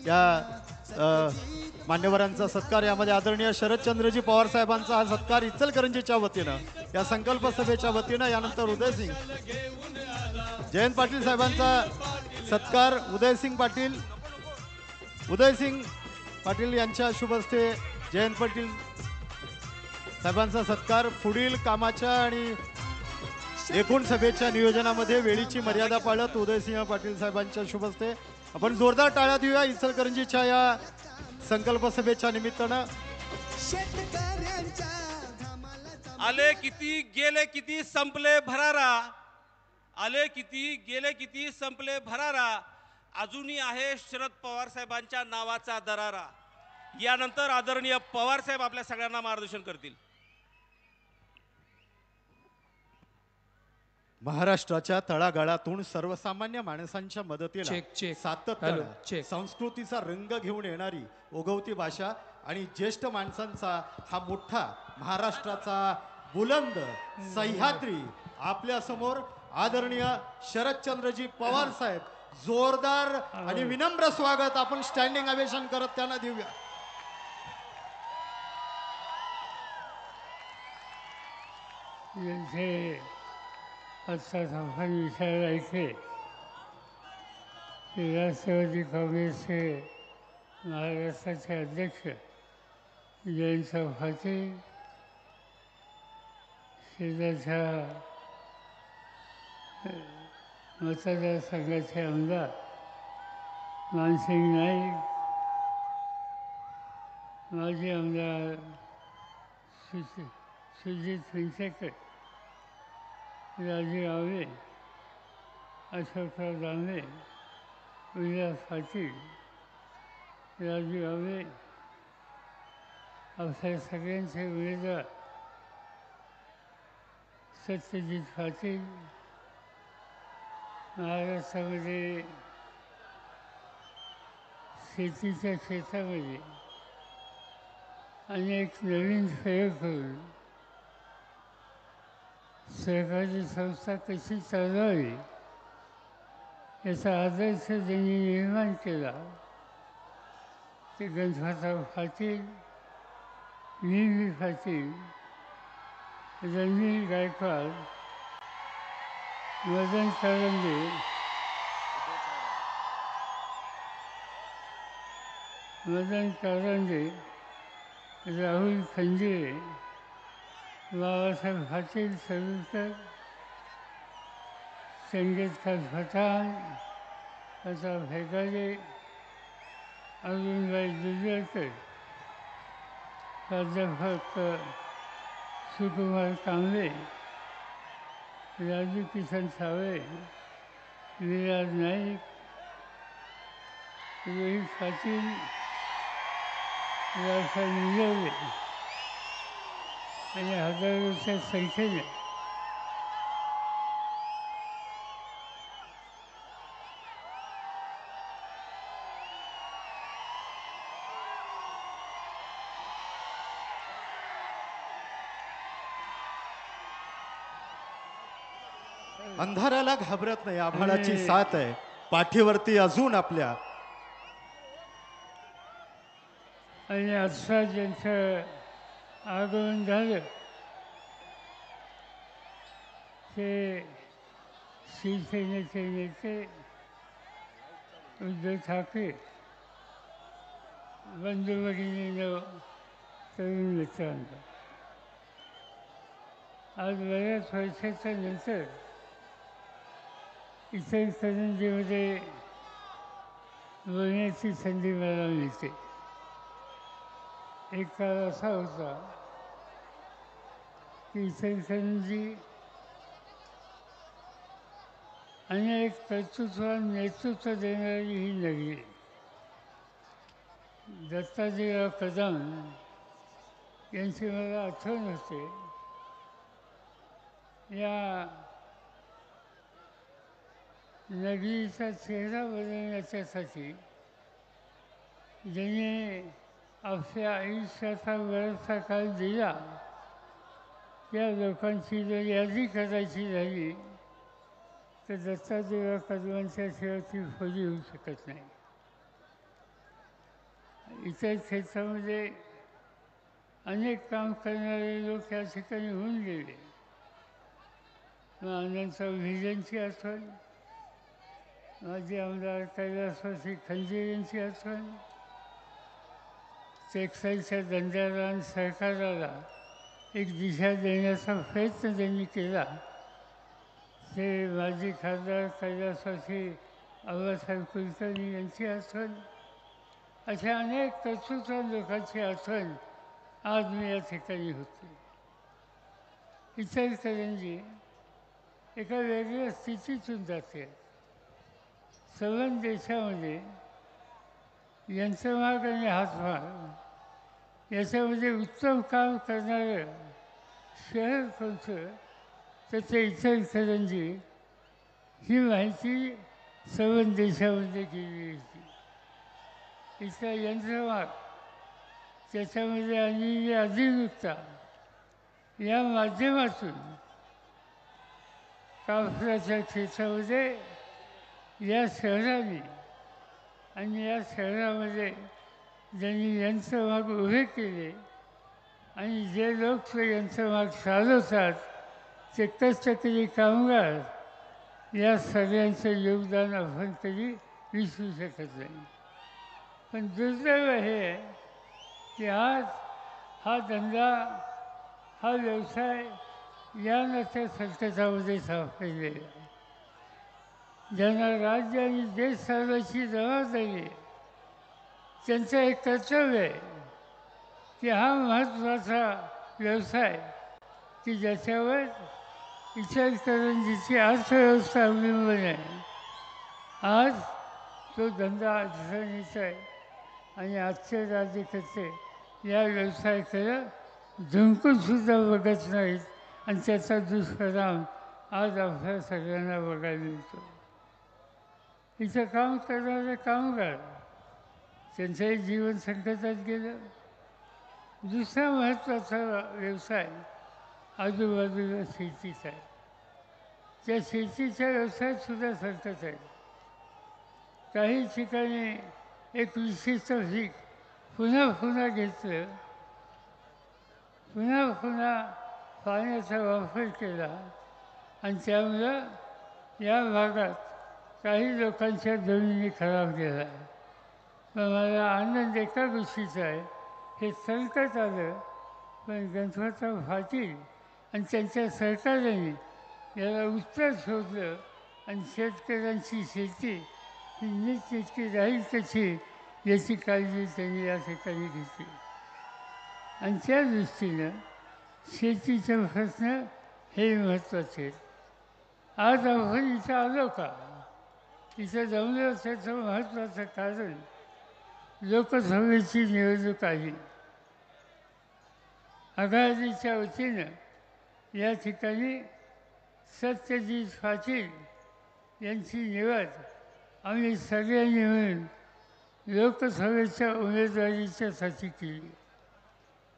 या मान्यवरांचा सत्कार, यामध्ये आदरणीय शरदचंद्रजी पवार साहेबांचा हा सत्कार इचलकरंजीच्या वतीनं, या संकल्प सभेच्या वतीनं, यानंतर उदयसिंग जयंत पाटील साहेबांचा सत्कार, उदयसिंग पाटील यांच्या शुभ हस्ते जयंत पाटील साहेबांचा सत्कार. पुढील कामाच्या आणि एकूण सभेच्या नियोजनामध्ये वेळीची मर्यादा पाळत उदयसिंह पाटील साहेबांच्या शुभ हस्ते आपण जोरदार टाळ्या देऊया इचलकरंजीच्या या संकल्प सभेच्या निमित्तानं. आले किती गेले किती संपले भरारा, आले किती गेले किती संपले भरारा, अजूनही आहे शरद पवार साहेबांच्या नावाचा दरारा. यानंतर आदरणीय पवार साहेब आपल्या सगळ्यांना मार्गदर्शन करतील. महाराष्ट्राच्या तळागाळातून सर्वसामान्य माणसांच्या मदतीला सातत्याने संस्कृतीचा रंग घेऊन येणारी ओघवती भाषा आणि ज्येष्ठ माणसांचा हा मोठा महाराष्ट्राचा बुलंद सह्याद्री आपल्या समोर आदरणीय शरदचंद्रजी पवार साहेब, जोरदार आणि विनम्र स्वागत आपण स्टँडिंग अवेशन करत त्यांना देऊया. आजचा सन्मान विचारायचे की राष्ट्रवादी काँग्रेसचे महाराष्ट्राचे अध्यक्ष जयंत पाटील, शेजारच्या मतदारसंघाचे आमदार मानसिंग नाईक, माजी आमदार सुजित फणसेकर, राजू आवे, अशोकराव दानवे, विलास पाटील, राजू आवे, आपल्या सगळ्यांचे उमेदवार सत्यजित पाटील, महाराष्ट्रामध्ये शेतीच्या क्षेत्रामध्ये अनेक नवीन प्रयोग करून सहकारी संस्था कशी चालवावी याचा आदर्श ज्यांनी निर्माण केला ते गणपतराव पाटील, व्ही पाटील, रणवीर गायकवाड, मदन कारंजे, राहुल खंजिरे, बाबासाहेब पाटील सलुलकर, संगीतकार पठाण, प्रताप हेगाडे, अरुणभाई दुधळकर, प्राध्यापक सुकुमार कांबळे, राजू किसन सावळे, विराज नाईक, रोहित पाटील, रावसाहेब निलवले आणि हजारोच्या संख्येने अंधाराला घाबरत नाही, आभाळाची साथ आहे पाठीवरती अजून आपल्या. आणि आजचा ज्यांचं आगमन झालं ते शिवसेनेचे नेते उद्धव ठाकरे, बंधू भगिनींनो, तरुण मित्रांनो, आज बऱ्याच वर्षाच्या नंतर इचलकरंजीमध्ये बोलण्याची संधी मला मिळते. एक काळ असा होता की इचलकरंजी अनेक कर्तृत्वान नेतृत्व देणारी ही नगरी. दत्ताजीराव कदम यांची मला आठवण होते. या नगरीचा चेहरा बदलण्याच्यासाठी ज्यांनी आपल्या आयुष्याचा बराचसा काळ दिला, त्या लोकांची जर यादी करायची झाली तर दत्ताजीराव कदमांच्या शिवाय ती खोली होऊ शकत नाही. इतर क्षेत्रामध्ये अनेक काम करणारे लोक या ठिकाणी होऊन गेले. आनंद चौधरींची आठवण, माजी आमदार कैलासवासी खंजीर यांची आठवण, टेक्स्टाईलच्या धंद्याला आणि सरकाराला एक दिशा देण्याचा प्रयत्न त्यांनी केला. ते माजी खासदार कैलासवासी आबासाहेब कुलकर्णी यांची आठवण, अशा अनेक कर्तृत्ववान लोकांची आठवण आज मी या ठिकाणी होते. इचलकरंजी एका वेगळ्या स्थितीतून जाते. संबंध देशामध्ये यंत्रमाग आणि हातमाग याच्यामध्ये उत्तम काम करणारं शहर कोणतं, तर ते इचलकरंजी ही माहिती संबंध देशामध्ये गेली होती. इथला यंत्रमाग, त्याच्यामध्ये आलेली अधिकृतता या माध्यमातून कापसाच्या क्षेत्रामध्ये या शहराने आणि या शहरामध्ये ज्यांनी यंत्रमाग उभे केले आणि जे लोक ते यंत्रमाग चालवतात ते कष्टकरी कामगार, या सगळ्यांचं योगदान आपण कधी विसरू शकत नाही. पण दुर्दैव हे आहे की आज हा धंदा, हा व्यवसाय या नव्हत्या संकटामध्ये सापडलेला आहे. ज्यांना राज्य आणि देश चालवायची जबाबदारी आहे, त्यांचं एक कर्तव्य आहे की हा महत्त्वाचा व्यवसाय की ज्याच्यावर इचलकरंजीची अर्थव्यवस्था अवलंबून आहे, आज तो धंदा दिसण्याचा आहे. आणि आजचे राज्यकर्ते या व्यवसायाकडे झुंकूनसुद्धा बघत नाहीत आणि त्याचा दुष्परिणाम आज आपल्या सगळ्यांना बघायला मिळतो. इथं काम करणारे कामगार, त्यांचंही जीवन संकटात गेलं. दुसरा महत्त्वाचा व्यवसाय आजूबाजूला शेतीचा आहे. त्या शेतीच्या व्यवसायातसुद्धा संकट आहे. काही ठिकाणी एक विशिष्ट पीक पुन्हा पुन्हा घेतलं, पुन्हा पुन्हा पाण्याचा वापर केला आणि त्यामुळं या भागात काही लोकांच्या जमिनी खराब गेल्या. पण मला आनंद एका गोष्टीचा आहे, हे संकट आलं पण गणपतराव पाटील आणि त्यांच्या सरकारने याला उत्तर शोधलं आणि शेतकऱ्यांची शेती ही नीटनेटकी राहील कशी याची काळजी त्यांनी या ठिकाणी घेतली. आणि त्या दृष्टीनं शेतीचे प्रश्न हे महत्त्वाचे आहेत. आज आपण इथं आलो का, इथं जमलं त्याचं महत्त्वाचं कारण लोकसभेची निवडणूक आहे. आघाडीच्या वतीनं या ठिकाणी सत्यजित पाटील यांची निवड आम्ही सगळ्यांनी मिळून लोकसभेच्या उमेदवारीच्यासाठी केली.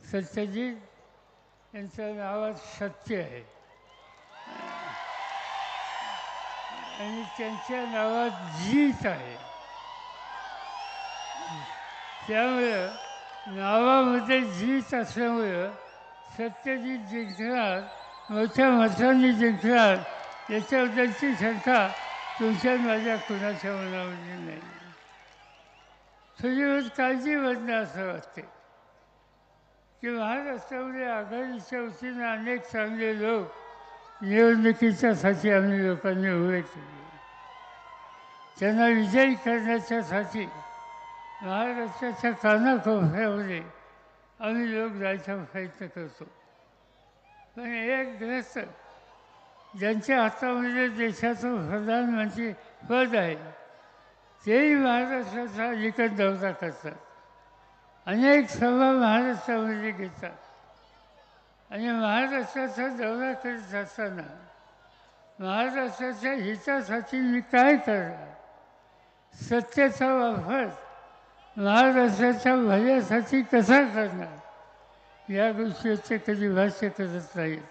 सत्यजित यांच्या नावात सत्य आहे आणि त्यांच्या नावात जीत आहे. त्यामुळं नावामध्ये जीत असल्यामुळं सत्यजित जिंकणार, मोठ्या मतांनी जिंकणार याच्याबद्दलची शंका तुमच्या माझ्या कुणाच्या मनामध्ये नाही. थोडी काळजी वाटणं असं वाटते की महाराष्ट्रामध्ये आघाडीच्या वतीनं अनेक चांगले लोक निवडणुकीच्यासाठी आम्ही लोकांनी उभे केले. त्यांना विजयी करण्याच्यासाठी महाराष्ट्राच्या कानाकोपऱ्यामध्ये आम्ही लोक जायचा प्रयत्न करतो. पण एक ग्रस्त ज्यांच्या हातामध्ये देशाचं प्रधानमंत्री पद आहे, तेही महाराष्ट्राचा अलीकड दौरा करतात. अनेक सभा महाराष्ट्रामध्ये घेतात आणि महाराष्ट्राचा दौरा करीत असताना महाराष्ट्राच्या हितासाठी मी काय करणार, सत्तेचा वापर महाराष्ट्राच्या भल्यासाठी कसा करणार, या गोष्टीचे कधी भाष्य करत नाहीत.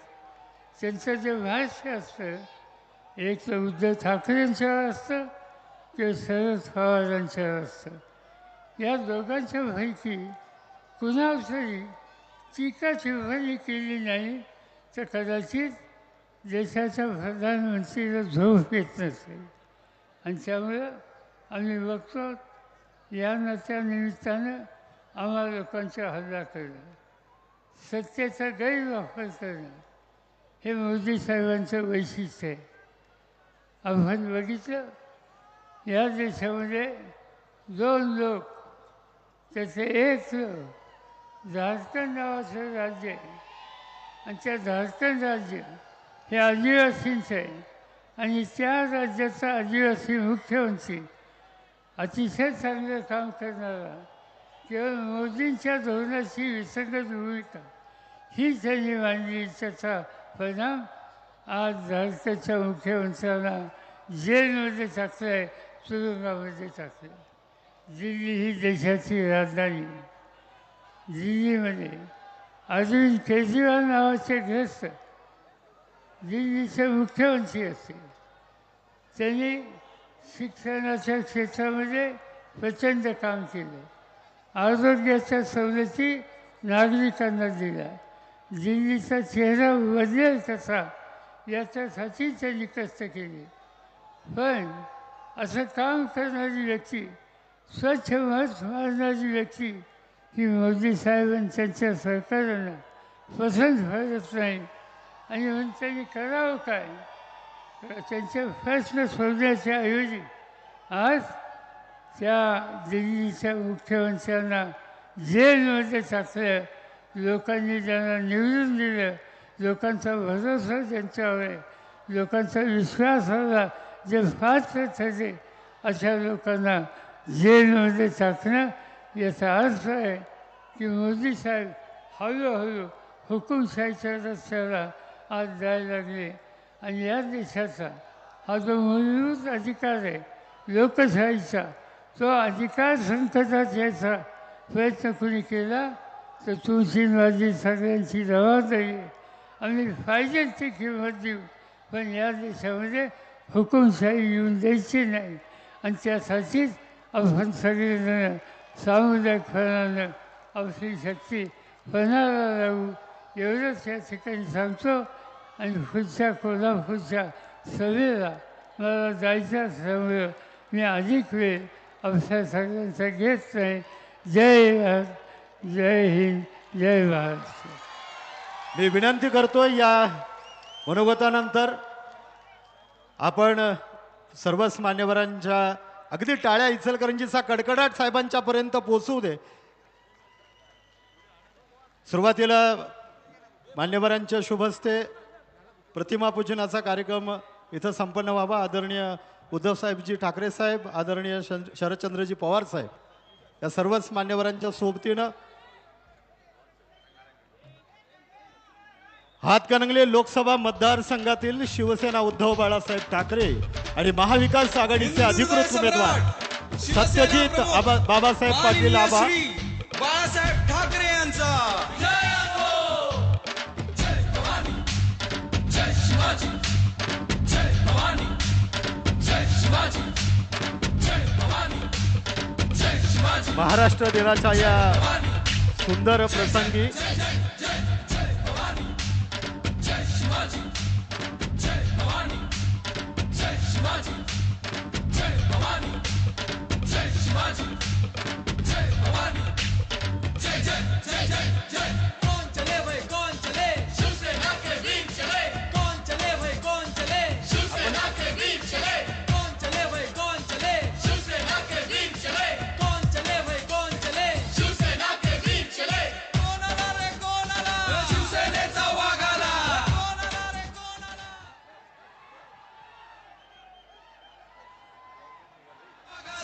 त्यांचं जे भाष्य असतं एक तर उद्धव ठाकरेंच्यावर असतं किंवा शरद पवारांच्यावर असतं. या दोघांच्या पैकी कुणावर तरी चिकाचिकारी केली नाही तर कदाचित देशाच्या प्रधानमंत्रीला झोप येत नसेल. आणि त्यामुळं आम्ही बघतो या नात्यानिमित्तानं आम्हा लोकांचा हल्ला करणं, सत्तेचा गैरवापर करणं हे मोदी साहेबांचं वैशिष्ट्य आहे. आपण बघितलं या देशामध्ये 2 लोक, त्याचे एक लोक झारखंड नावाचं राज्य आहे आणि त्या झारखंड राज्य हे आदिवासींचं आहे आणि त्या राज्याचा आदिवासी मुख्यमंत्री अतिशय चांगलं काम करणारा, केवळ मोदींच्या धोरणाची विसंगत भूमिका ही त्यांनी मांडली, त्याचा परिणाम आज झारखंडच्या मुख्यमंत्र्यांना जेलमध्ये टाकलं आहे, तुरुंगामध्ये टाकलं. दिल्ली ही देशाची राजधानी. दिल्लीमध्ये अरविंद केजरीवाल नावाचे ग्रस्त दिल्लीचे मुख्यमंत्री असतील. त्यांनी शिक्षणाच्या क्षेत्रामध्ये प्रचंड काम केलं. आरोग्याच्या सवलती नागरिकांना दिल्या. दिल्लीचा चेहरा बदलेल कसा याच्यासाठी त्यांनी कष्ट केले. पण असं काम करणारी व्यक्ती, स्वच्छ मत मारणारी व्यक्ती ही मोदी साहेबांनी त्यांच्या सरकारनं पसंत करत नाही. आणि म्हणून त्यांनी करावं काय? त्यांचे प्रश्न सोडण्याच्या ऐवजी आज त्या दिल्लीच्या मुख्यमंत्र्यांना जेलमध्ये टाकलं. लोकांनी त्यांना निवडून दिलं. लोकांचा भरोसा त्यांच्यावर आहे. लोकांचा विश्वास हवा जे पात्र ठरले अशा लोकांना जेलमध्ये टाकणं याचा अर्थ आहे की मोदी साहेब हळूहळू हुकुमशाहीच्या रस्त्याला आज जायला लागले. आणि या देशाचा हा जो मूलभूत अधिकार आहे लोकशाहीचा, तो अधिकार संकटात यायचा प्रयत्न कोणी केला तर तुळशी माझी सगळ्यांची जबाबदारी आहे. आम्ही पाहिजे ती किंमत देऊ, पण या देशामध्ये हुकुमशाही येऊन द्यायची नाही. आणि त्यासाठीच आपण सगळेजण सामुदायिकपणानं आपली शक्ती पणाला लावू एवढंच या ठिकाणी सांगतो. आणि पुढच्या कोल्हापूरच्या सभेला मला जायचं असल्यामुळं मी अधिक वेळ आपल्या सगळ्यांचा घेत नाही. जय भारत, जय हिंद, जय महाराष्ट्र. मी विनंती करतोय या मनोगतानंतर आपण सर्वच मान्यवरांच्या अगदी टाळ्या इचलकरंजीचा कडकडाट साहेबांच्या पर्यंत पोहोचवू दे. सुरुवातीला मान्यवरांच्या शुभ हस्ते प्रतिमा पूजनाचा कार्यक्रम इथं संपन्न व्हावा. आदरणीय उद्धवसाहेबजी ठाकरे साहेब, आदरणीय शरदचंद्रजी पवार साहेब या सर्वच मान्यवरांच्या सोबतीनं हातकणंगले लोकसभा मतदारसंघातील शिवसेना उद्धव बाळासाहेब ठाकरे आणि महाविकास आघाडीचे अधिकृत उमेदवार सत्यजित बाबासाहेब पाटील आबा बाळासाहेब ठाकरे यांचा महाराष्ट्र दिनाच्या या सुंदर प्रसंगी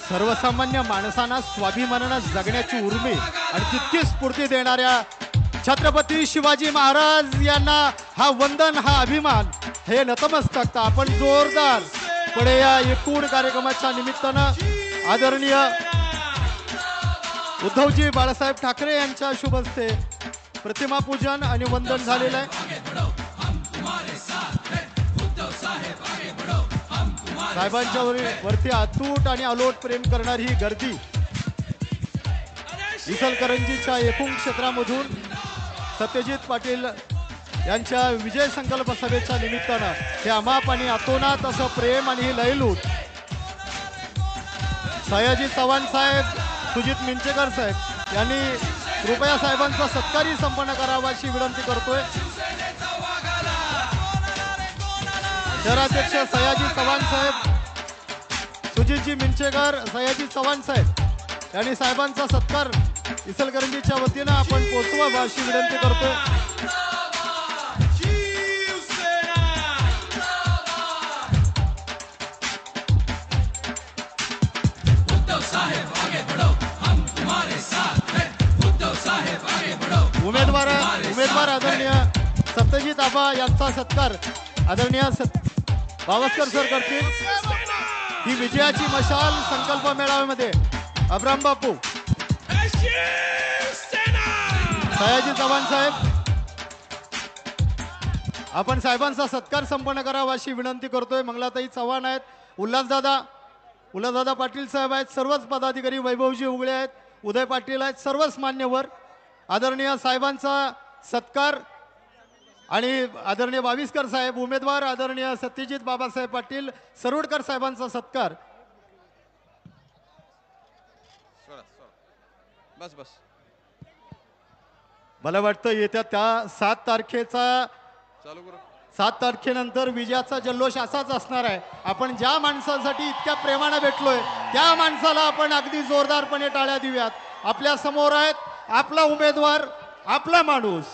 सर्वसामान्य माणसांना स्वाभिमानानं जगण्याची उर्मी आणि तितकी स्फूर्ती देणाऱ्या छत्रपती शिवाजी महाराज यांना हा वंदन, हा अभिमान, हे नतमस्तक. आपण जोरदार पुढे या एकूण कार्यक्रमाच्या निमित्तानं आदरणीय उद्धवजी बाळासाहेब ठाकरे यांच्या शुभ हस्ते प्रतिमा पूजन आणि वंदन झालेलं आहे. साहेबांच्या वरती अतूट आणि अलोट प्रेम करणारी ही गर्दी इचलकरंजीच्या एकूण क्षेत्रामधून सत्यजित पाटील यांच्या विजय संकल्प सभेच्या निमित्तानं हे अमाप आणि अतोनात असं प्रेम आणि ही लयलूट सयाजी चव्हाण साहेब, सुजित मिंचेकर साहेब यांनी कृपया साहेबांचा सत्कारही संपन्न करावा अशी विनंती करतोय. शहराध्यक्ष सयाजी चव्हाण साहेब, सुजितजी मिंचेकर, सयाजी चव्हाण साहेब यांनी साहेबांचा सत्कार इचलकरंजीच्या वतीनं आपण पोचवावा अशी विनंती करतोय. उमेदवार आदरणीय सत्यजित आबा यांचा सत्कार आदरणीय बावस्कर सर करतील. ही विजयाची मशाल संकल्प मेळाव्यामध्ये अब्राम बापू, सयाजी चव्हाण साहेब आपण साहेबांचा सत्कार संपन्न करावा अशी विनंती करतोय. मंगलाताई चव्हाण आहेत, उल्हासदादा पाटील साहेब आहेत, सर्वच पदाधिकारी, वैभवजी उगळे आहेत, उदय पाटील आहेत, सर्वच मान्यवर आदरणीय साहेबांचा सत्कार आणि आदरणीय बाविस्कर साहेब, उमेदवार आदरणीय सत्यजित बाबासाहेब पाटील सरोडकर साहेबांचा सत्कार. बस बस मला वाटतं येत्या त्या 7 चालू करू. 7 तारखेनंतर विजयाचा जल्लोष असाच असणार आहे. आपण ज्या माणसासाठी इतक्या प्रेमाने भेटलोय त्या माणसाला आपण अगदी जोरदारपणे टाळ्या देऊयात. आपल्या समोर आहेत आपला उमेदवार, आपला माणूस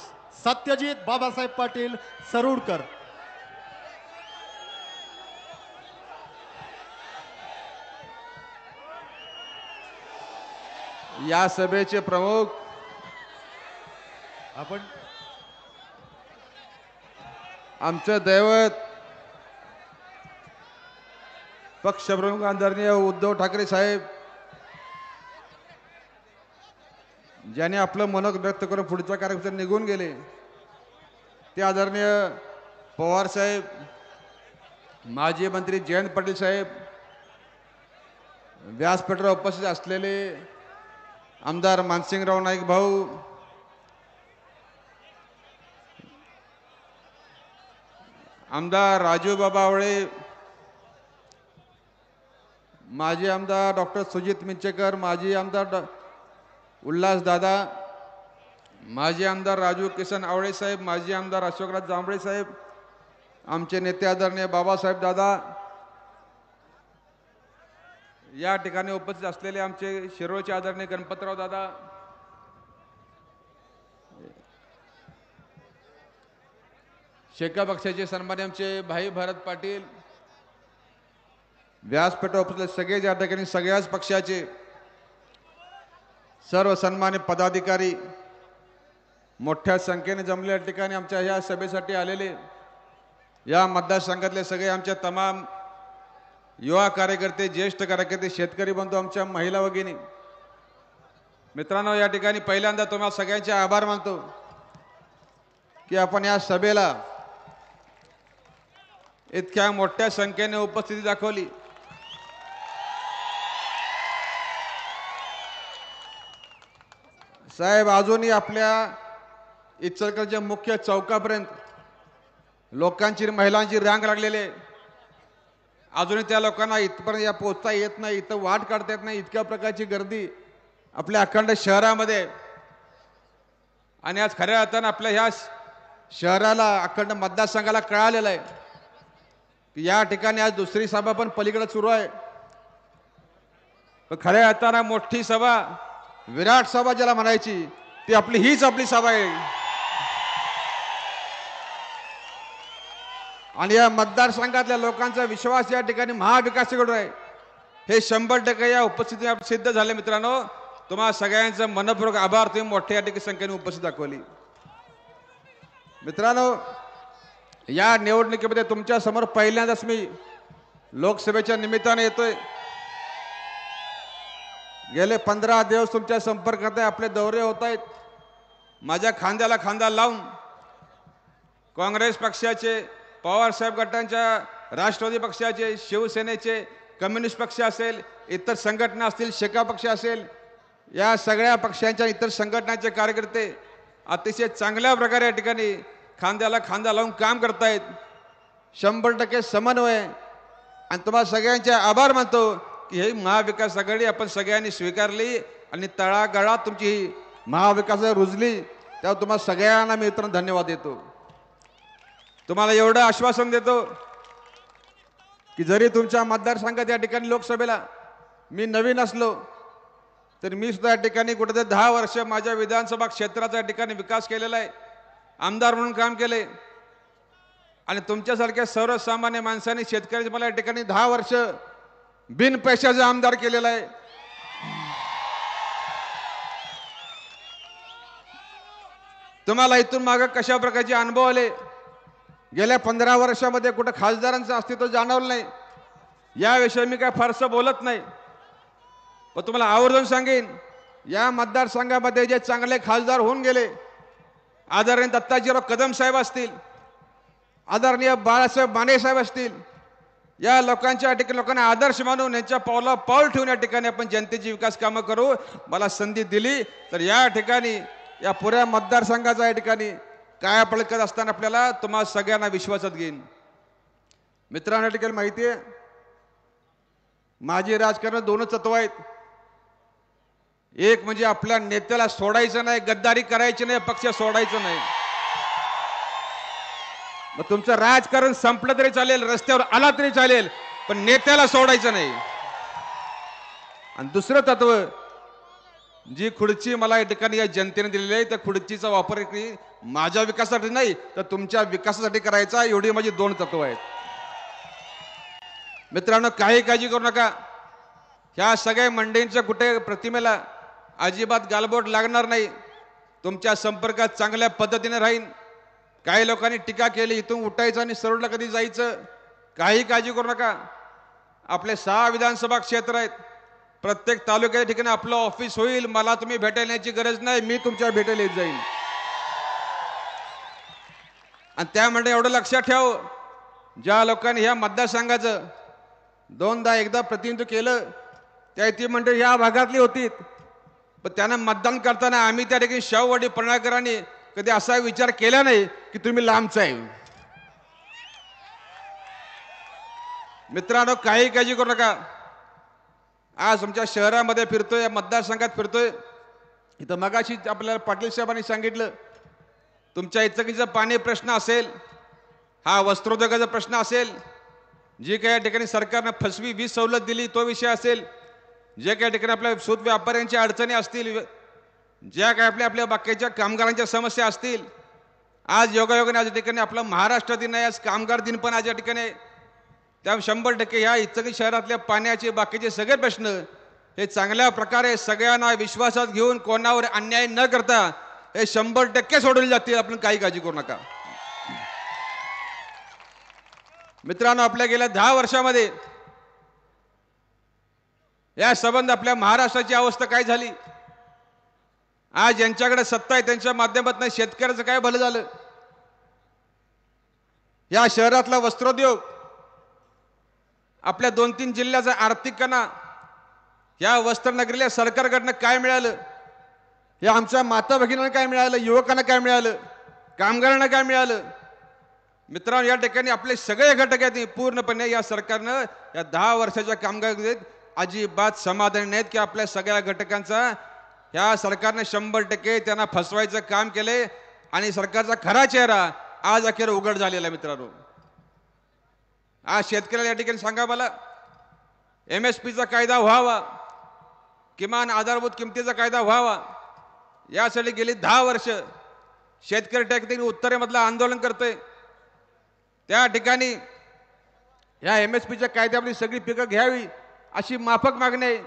सत्यजित बाबासाहेब पाटील सरोडकर. या सभेचे प्रमुख आपण आमचं दैवत पक्षप्रमुख आदरणीय उद्धव ठाकरे साहेब, ज्याने आपलं मनोगत व्यक्त करून पुढच्या कार्यक्रमात निघून गेले, ते आदरणीय पवार साहेब, माजी मंत्री जयंत पाटील साहेब, व्यासपीठावर उपस्थित असलेले आमदार मानसिंगराव नाईक भाऊ, आमदार राजू बाबा आवळे, माजी आमदार डॉक्टर सुजित मिंचेकर, माजी आमदार उल्हास दादा, माजी आमदार राजू किसन आवळे साहेब, माजी आमदार अशोकराज जांभळे साहेब, आमचे नेते आदरणीय बाबासाहेब दादा, या ठिकाणी उपस्थित असलेले आमचे शिरोळचे आदरणीय गणपतराव दादा, शेका पक्षाचे सन्मान्य आमचे भाई भरत पाटील, व्यासपीठावर उपस्थित सगळे या ठिकाणी सगळ्याच पक्षाचे सर्व सन्मान्य पदाधिकारी मोठ्या संख्येने जमलेल्या ठिकाणी आमच्या ह्या सभेसाठी आलेले या मतदारसंघातले सगळे आमच्या तमाम युवा कार्यकर्ते, ज्येष्ठ कार्यकर्ते, शेतकरी बंधू, आमच्या महिला भगिनी, मित्रांनो, या ठिकाणी पहिल्यांदा तुम्हाला सगळ्यांचे आभार मानतो की आपण या सभेला इतक्या मोठ्या संख्येने उपस्थिती दाखवली. साहेब, अजूनही आपल्या इचलकरंजीच्या मुख्य चौकापर्यंत लोकांची, महिलांची रांग लागलेली आहे. अजूनही त्या लोकांना इथपर्यंत या पोहोचता येत नाही, इथं वाट काढता येत नाही, इतक्या प्रकारची गर्दी आपल्या अखंड शहरामध्ये. आणि आज खऱ्या अर्थानं आपल्या ह्या शहराला, अखंड मतदारसंघाला कळालेलं आहे की या ठिकाणी आज दुसरी सभा पण पलीकडे सुरू आहे. खऱ्या अर्थानं मोठी सभा, विराट सभा ज्याला म्हणायची, ती हीच आपली सभा आहे. आणि या मतदारसंघातल्या लोकांचा विश्वास या ठिकाणी महाविकासाकडे आहे, हे 100% या उपस्थिती सिद्ध झाले. मित्रांनो, तुम्हाला सगळ्यांचा मनपूर्वक आभार, तुम्ही मोठ्या या ठिकाणी संख्येने उपस्थित दाखवली. मित्रांनो, या निवडणुकीमध्ये तुमच्या समोर पहिल्यांदाच मी लोकसभेच्या निमित्ताने येतोय. गेले 15 दिवस तुमच्या संपर्कात आहे, आपले दौरे होत आहेत. माझ्या खांद्याला खांदा लावून काँग्रेस पक्षाचे, पवार साहेब गटांच्या, राष्ट्रवादी पक्षाचे, शिवसेनेचे, कम्युनिस्ट पक्ष असेल, इतर संघटना असतील, शेका पक्ष असेल, या सगळ्या पक्षांच्या इतर संघटनांचे कार्यकर्ते अतिशय चांगल्या प्रकारे या ठिकाणी खांद्याला खांदा लावून काम करतायत. 100% समन्वय. आणि तुम्हाला सगळ्यांचे आभार मानतो की ही महाविकास आघाडी आपण सगळ्यांनी स्वीकारली आणि तळागाळात तुमची ही महाविकास रुजली. त्यावर तुम्हाला सगळ्यांना मी मित्रांनो धन्यवाद देतो. तुम्हाला एवढं आश्वासन देतो की जरी तुमच्या मतदारसंघात या ठिकाणी लोकसभेला मी नवीन असलो तर मी सुद्धा या ठिकाणी कुठेतरी 10 वर्ष माझ्या विधानसभा क्षेत्राचा या ठिकाणी विकास केलेला आहे. आमदार म्हणून काम केले आणि तुमच्यासारख्या सर्वसामान्य माणसांनी शेतकऱ्याचे मला या ठिकाणी 10 वर्ष बिन पैशाचा आमदार केलेला आहे. तुम्हाला इथून मागे कशा प्रकारचे अनुभव आले गेल्या 15 वर्षामध्ये कुठं खासदारांचं अस्तित्व जाणवलं नाही. याविषयी मी काय फारसं बोलत नाही, पण तुम्हाला आवर्जून सांगेन या मतदारसंघामध्ये जे चांगले खासदार होऊन गेले, आदरणीय दत्ताजीराव कदम साहेब असतील, आदरणीय बाळासाहेब माने साहेब असतील, या लोकांच्या ठिकाणी लोकांना आदर्श मानून यांच्या पावला पाऊल ठेवून या ठिकाणी आपण जनतेची विकास कामं करू. मला संधी दिली तर या ठिकाणी या पुऱ्या मतदारसंघाचा या ठिकाणी काय पळकत असताना आपल्याला तुम्हाला सगळ्यांना विश्वासात घेईन. मित्रांनो, या ठिकाणी माहिती आहे माझी राजकारण 2च तत्व आहेत. एक म्हणजे आपल्या नेत्याला सोडायचं नाही, गद्दारी करायची नाही, पक्ष सोडायचं नाही. मग तुमचं राजकारण संपलं तरी चालेल, रस्त्यावर आला तरी चालेल, पण नेत्याला सोडायचं नाही. आणि दुसरं तत्व, जी खुर्ची मला या ठिकाणी या जनतेने दिलेली आहे त्या खुर्चीचा वापर माझ्या विकासासाठी नाही तर तुमच्या विकासासाठी करायचा, एवढी माझी 2 तत्व आहेत. मित्रांनो, काही काळजी करू नका. ह्या सगळ्या मंडळींच्या कुठे प्रतिमेला अजिबात गालबोट लागणार नाही. तुमच्या संपर्कात चांगल्या पद्धतीने राहीन. काही लोकांनी टीका केली, इथून उठायचं आणि सरोडला कधी जायचं, काही काळजी करू नका. आपले 6 विधानसभा क्षेत्र आहेत. प्रत्येक तालुक्याच्या ठिकाणी आपलं ऑफिस होईल. मला तुम्ही भेटायला याची गरज नाही, मी तुमच्या भेटायला येत जाईल. आणि त्यामध्ये एवढं लक्षात ठेव, ज्या लोकांनी ह्या मतदारसंघाचं 2दा एकदा प्रतिनिधित्व केलं त्या ती मंडळी ह्या भागातली होती, पण त्यांना मतदान करताना आम्ही त्या ठिकाणी शाहूवाडी पडळकरांनी कधी असा विचार केला नाही की तुम्ही लांबचा आहे. मित्रांनो, काही काळजी करू नका. आज तुमच्या शहरामध्ये फिरतोय, मतदारसंघात फिरतोय. इथं मगाशी आपल्याला पाटील साहेबांनी सांगितलं, तुमच्या इचलकरंजीचा पाणी प्रश्न असेल, हा वस्त्रोद्योगाचा प्रश्न असेल, जे काही या ठिकाणी सरकारनं फसवी वीज सवलत दिली तो विषय असेल, जे काही ठिकाणी आपल्या सूत व्यापाऱ्यांच्या अडचणी असतील, ज्या काही आपल्या बाकीच्या कामगारांच्या समस्या असतील, आज योगायोगाने आज या ठिकाणी आपला महाराष्ट्र दिन आहे, आज कामगार दिन पण आज या ठिकाणी आहे. त्यामुळे 100% ह्या इचलकरंजी शहरातल्या पाण्याचे बाकीचे सगळे प्रश्न हे चांगल्या प्रकारे सगळ्यांना विश्वासात घेऊन कोणावर अन्याय न करता हे 100% सोडवले जातील. आपण काही काळजी करू नका. मित्रांनो, आपल्या गेल्या 10 वर्षामध्ये या संबंध आपल्या महाराष्ट्राची अवस्था काय झाली, आज ज्यांच्याकडे सत्ता आहे त्यांच्या माध्यमातून शेतकऱ्याचं काय भलं झालं. या शहरातला वस्त्रोद्योग, आपल्या 2-3 जिल्ह्याचा आर्थिक कणा, या वस्त्रनगरीला सरकारकडनं काय मिळालं, हे आमच्या माता भगिनींना काय मिळालं, युवकांना काय मिळालं, कामगारांना काय मिळालं. मित्रांनो, या ठिकाणी आपले सगळे घटक आहेत पूर्णपणे या सरकारनं या 10 वर्षाच्या कामगारात अजिबात समाधानी नाहीत की आपल्या सगळ्या घटकांचा या सरकारने 100% त्यांना फसवायचं काम केले आणि सरकारचा खरा चेहरा आज अखेर उघड झालेला आहे. मित्रांनो, आज शेतकऱ्याला या ठिकाणी सांगा, मला MSPचा कायदा व्हावा, किमान आधारभूत किमतीचा कायदा व्हावा, यासाठी गेली 10 वर्ष शेतकरी त्या ठिकाणी उत्तरेमधलं आंदोलन करतोय. त्या ठिकाणी या MSPच्या कायद्यामध्ये सगळी पिकं घ्यावी अशी माफक मागणी आहे.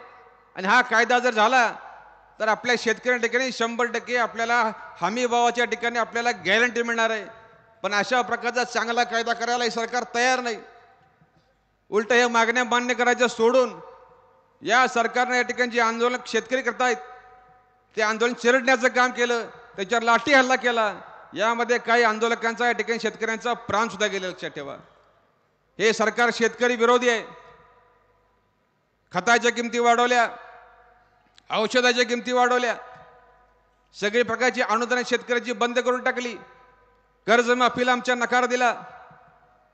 आणि हा कायदा जर झाला तर आपल्या शेतकऱ्या ठिकाणी 100% आपल्याला हमी भावाच्या ठिकाणी आपल्याला गॅरंटी मिळणार आहे. पण अशा प्रकारचा चांगला कायदा करायला सरकार तयार नाही. उलट हे मागण्या मान्य करायचं सोडून या सरकारने या ठिकाणी जे आंदोलन शेतकरी करतायत ते आंदोलन चिरडण्याचं काम केलं, त्याच्यावर लाठी हल्ला केला. यामध्ये काही आंदोलकांचा या ठिकाणी शेतकऱ्यांचा प्राण सुद्धा गेला. लक्षात ठेवा, हे सरकार शेतकरी विरोधी आहे. खताच्या किमती वाढवल्या, औषधाच्या किमती वाढवल्या, सगळी प्रकारची अनुदान शेतकऱ्याची बंद करून टाकली, कर्जमाफीला आमच्या नकार दिला.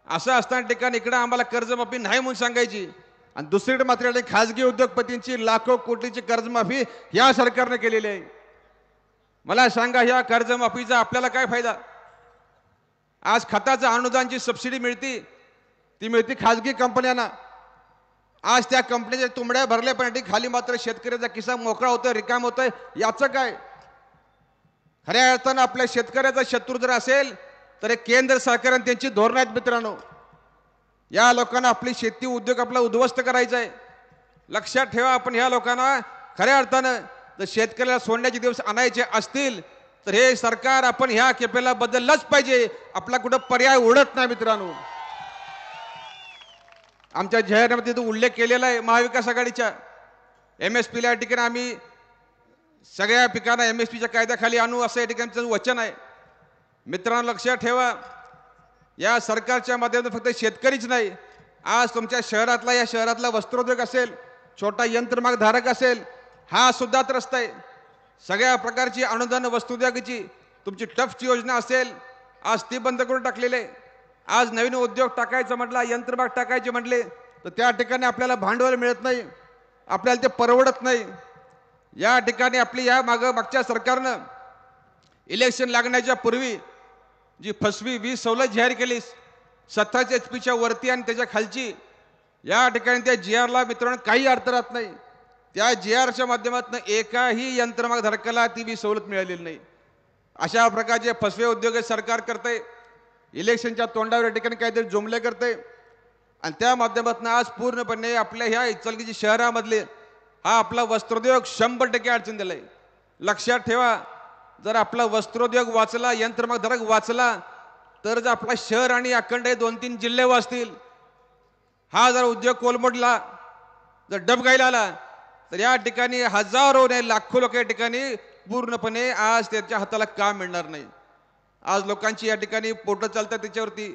असं असताना ठिकाणी इकडे आम्हाला कर्जमाफी नाही म्हणून सांगायची आणि दुसरीकडे मात्र खाजगी उद्योगपतींची लाखो कोटीची कर्जमाफी या सरकारने केलेली आहे. मला सांगा, ह्या कर्जमाफीचा आपल्याला काय फायदा? आज खताचं अनुदानची सबसिडी मिळती, ती मिळती खाजगी कंपन्यांना. आज त्या कंपनीच्या तुंबड्या भरल्या पण खाली मात्र शेतकऱ्याचा किस्सा मोकळा होतोय, रिकाम होतोय. याचं काय? खऱ्या अर्थानं आपल्या शेतकऱ्याचा शत्रू जर असेल तर केंद्र सरकारने त्यांची धोरणं आहेत मित्रांनो. या लोकांना आपली शेती उद्योग आपला उद्ध्वस्त करायचा आहे. लक्षात ठेवा, आपण ह्या लोकांना खऱ्या अर्थानं जर शेतकऱ्याला सोडण्याचे दिवस आणायचे असतील तर हे सरकार आपण ह्या केपेला बदललंच पाहिजे. आपला कुठं पर्याय उडत नाही मित्रांनो. आमच्या जाहीरनाम्यात तो उल्लेख केलेला आहे महाविकास आघाडीच्या. MSP या ठिकाणी आम्ही सगळ्या पिकांना MSPच्या कायद्याखाली आणू असं या ठिकाणी वचन आहे. मित्रांनो लक्षात ठेवा, या सरकारच्या माध्यमातून फक्त शेतकरीच नाही, आज तुमच्या शहरातला या शहरातला वस्त्रोद्योग असेल, छोटा यंत्रमाग धारक असेल, हा सुद्धा त्रस्त आहे. सगळ्या प्रकारची अनुदान वस्तुउद्योगाची तुमची टफची योजना असेल, आज ती बंद करून टाकलेले. आज नवीन उद्योग टाकायचं म्हटलं, यंत्रमाग टाकायचे म्हटले तर त्या ठिकाणी आपल्याला भांडवल मिळत नाही, आपल्याला ते परवडत नाही. या ठिकाणी आपली या मागच्या सरकारनं इलेक्शन लागण्याच्या पूर्वी जी फसवी वीज सवलत जाहीर केली 27 HP वरती आणि त्याच्या खालची, या ठिकाणी त्या GRला मित्रांनो काही अर्थ राहत नाही. त्या GRच्या माध्यमातून एकाही यंत्रमाग धारकाला ती वीज सवलत मिळालेली नाही. अशा प्रकारचे फसवे उद्योग सरकार करते, इलेक्शनच्या तोंडावर या ठिकाणी काहीतरी जुमले करते आणि त्या माध्यमातून आज पूर्णपणे आपल्या ह्या इचलकरंजी शहरामधले हा आपला वस्त्रोद्योग 100% अडचण दिलाय. लक्षात ठेवा, जर आपला वस्त्रोद्योग वाचला, यंत्रमाग धारक वाचला तर जर आपला शहर आणि अखंड 2-3 जिल्हे वाचतील. हा जर उद्योग कोलमडला, जर डबघाईला आला तर या ठिकाणी हजारो नाही लाखो लोक या ठिकाणी पूर्णपणे आज त्याच्या हाताला काम मिळणार नाही. आज लोकांची या ठिकाणी पोटं चालतात त्याच्यावरती.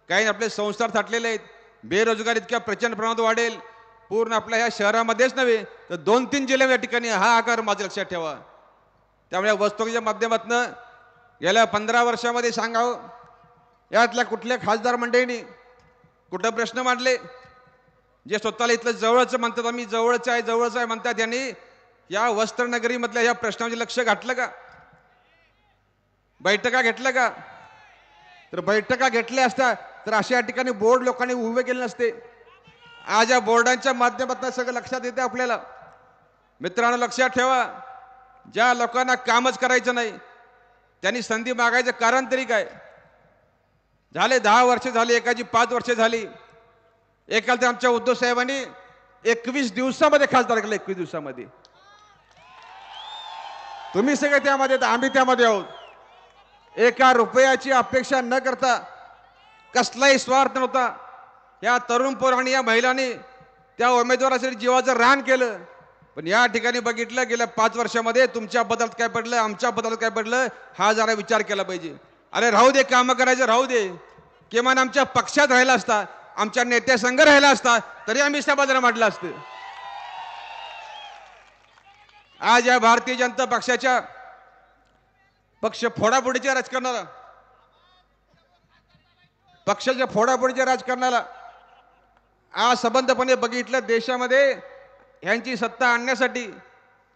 काही आपले संसार थाटलेले आहेत. बेरोजगार इतक्या प्रचंड प्रमाणात वाढेल, पूर्ण आपल्या ह्या शहरामध्येच नव्हे तर 2-3 जिल्हे या ठिकाणी हा आकार माझ्या लक्षात ठेवा. त्यामुळे वस्तूच्या माध्यमातून गेल्या 15 वर्षामध्ये सांगावं, यातल्या कुठल्या खासदार मंडळींनी कुठं प्रश्न मांडले? जे स्वतःला इथलं जवळचं म्हणतात, आम्ही जवळचं आहे म्हणतात, यांनी या वस्त्रनगरीमधल्या या प्रश्नामध्ये लक्ष घातलं का? बैठका घेतल्या का? तर बैठका घेतल्या असता तर अशा ठिकाणी बोर्ड लोकांनी उभे केले नसते. आज या बोर्डांच्या माध्यमातून सगळं लक्षात येते आपल्याला. मित्रांनो लक्षात ठेवा, ज्या लोकांना कामच करायचं नाही त्यांनी संधी मागायचं कारण तरी काय? झाले 10 वर्ष झाली, एकाची 5 वर्ष झाली. एकाला तर आमच्या उद्धव साहेबांनी 21 दिवसामध्ये खासदार केलं. 21 दिवसामध्ये. तुम्ही सगळे त्यामध्ये, आम्ही त्यामध्ये आहोत. एका रुपयाची अपेक्षा न करता, कसलाही स्वार्थ नव्हता, या तरुण पोरांनी या महिलांनी त्या उमेदवारासाठी जीवाचं रान केलं. पण या ठिकाणी बघितलं गेल्या 5 वर्षामध्ये तुमच्या बदलात काय पडलं, आमच्या बदलात काय पडलं, हा जरा विचार केला पाहिजे. अरे राहू दे, काम करायचं राहू दे, किमान आमच्या पक्षात राहिला असता, आमच्या नेत्या संघ राहिला असता तरी आम्ही सभाजरा मांडलं असतं. आज या भारतीय जनता पक्षाच्या पक्ष फोडाफोडीच्या राजकारणाला, पक्षाच्या फोडाफोडीच्या राजकारणाला आज संबंधपणे बघितलं. देशामध्ये ह्यांची सत्ता आणण्यासाठी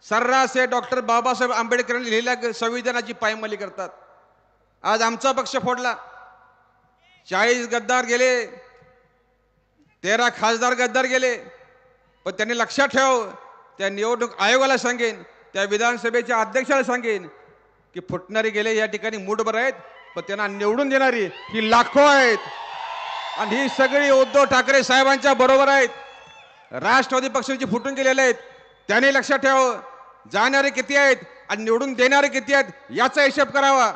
सर्रास हे डॉक्टर बाबासाहेब आंबेडकरांनी लिहिलेल्या संविधानाची पायमल्ली करतात. आज आमचा पक्ष फोडला. 40 गद्दार गेले, 13 खासदार गद्दार गेले. पण त्यांनी लक्षात ठेव, त्या निवडणूक आयोगाला सांगेन, त्या विधानसभेच्या अध्यक्षाला सांगेन की फुटणारे गेले या ठिकाणी मूठभर आहेत, पण त्यांना निवडून देणारी ही लाखो आहेत. आणि ही सगळी उद्धव ठाकरे साहेबांच्या बरोबर आहेत. राष्ट्रवादी पक्षाची फुटून गेलेले आहेत. त्याने लक्षात ठेव, जाणारे किती आहेत आणि निवडून देणारे किती आहेत याचा हिशोब करावा.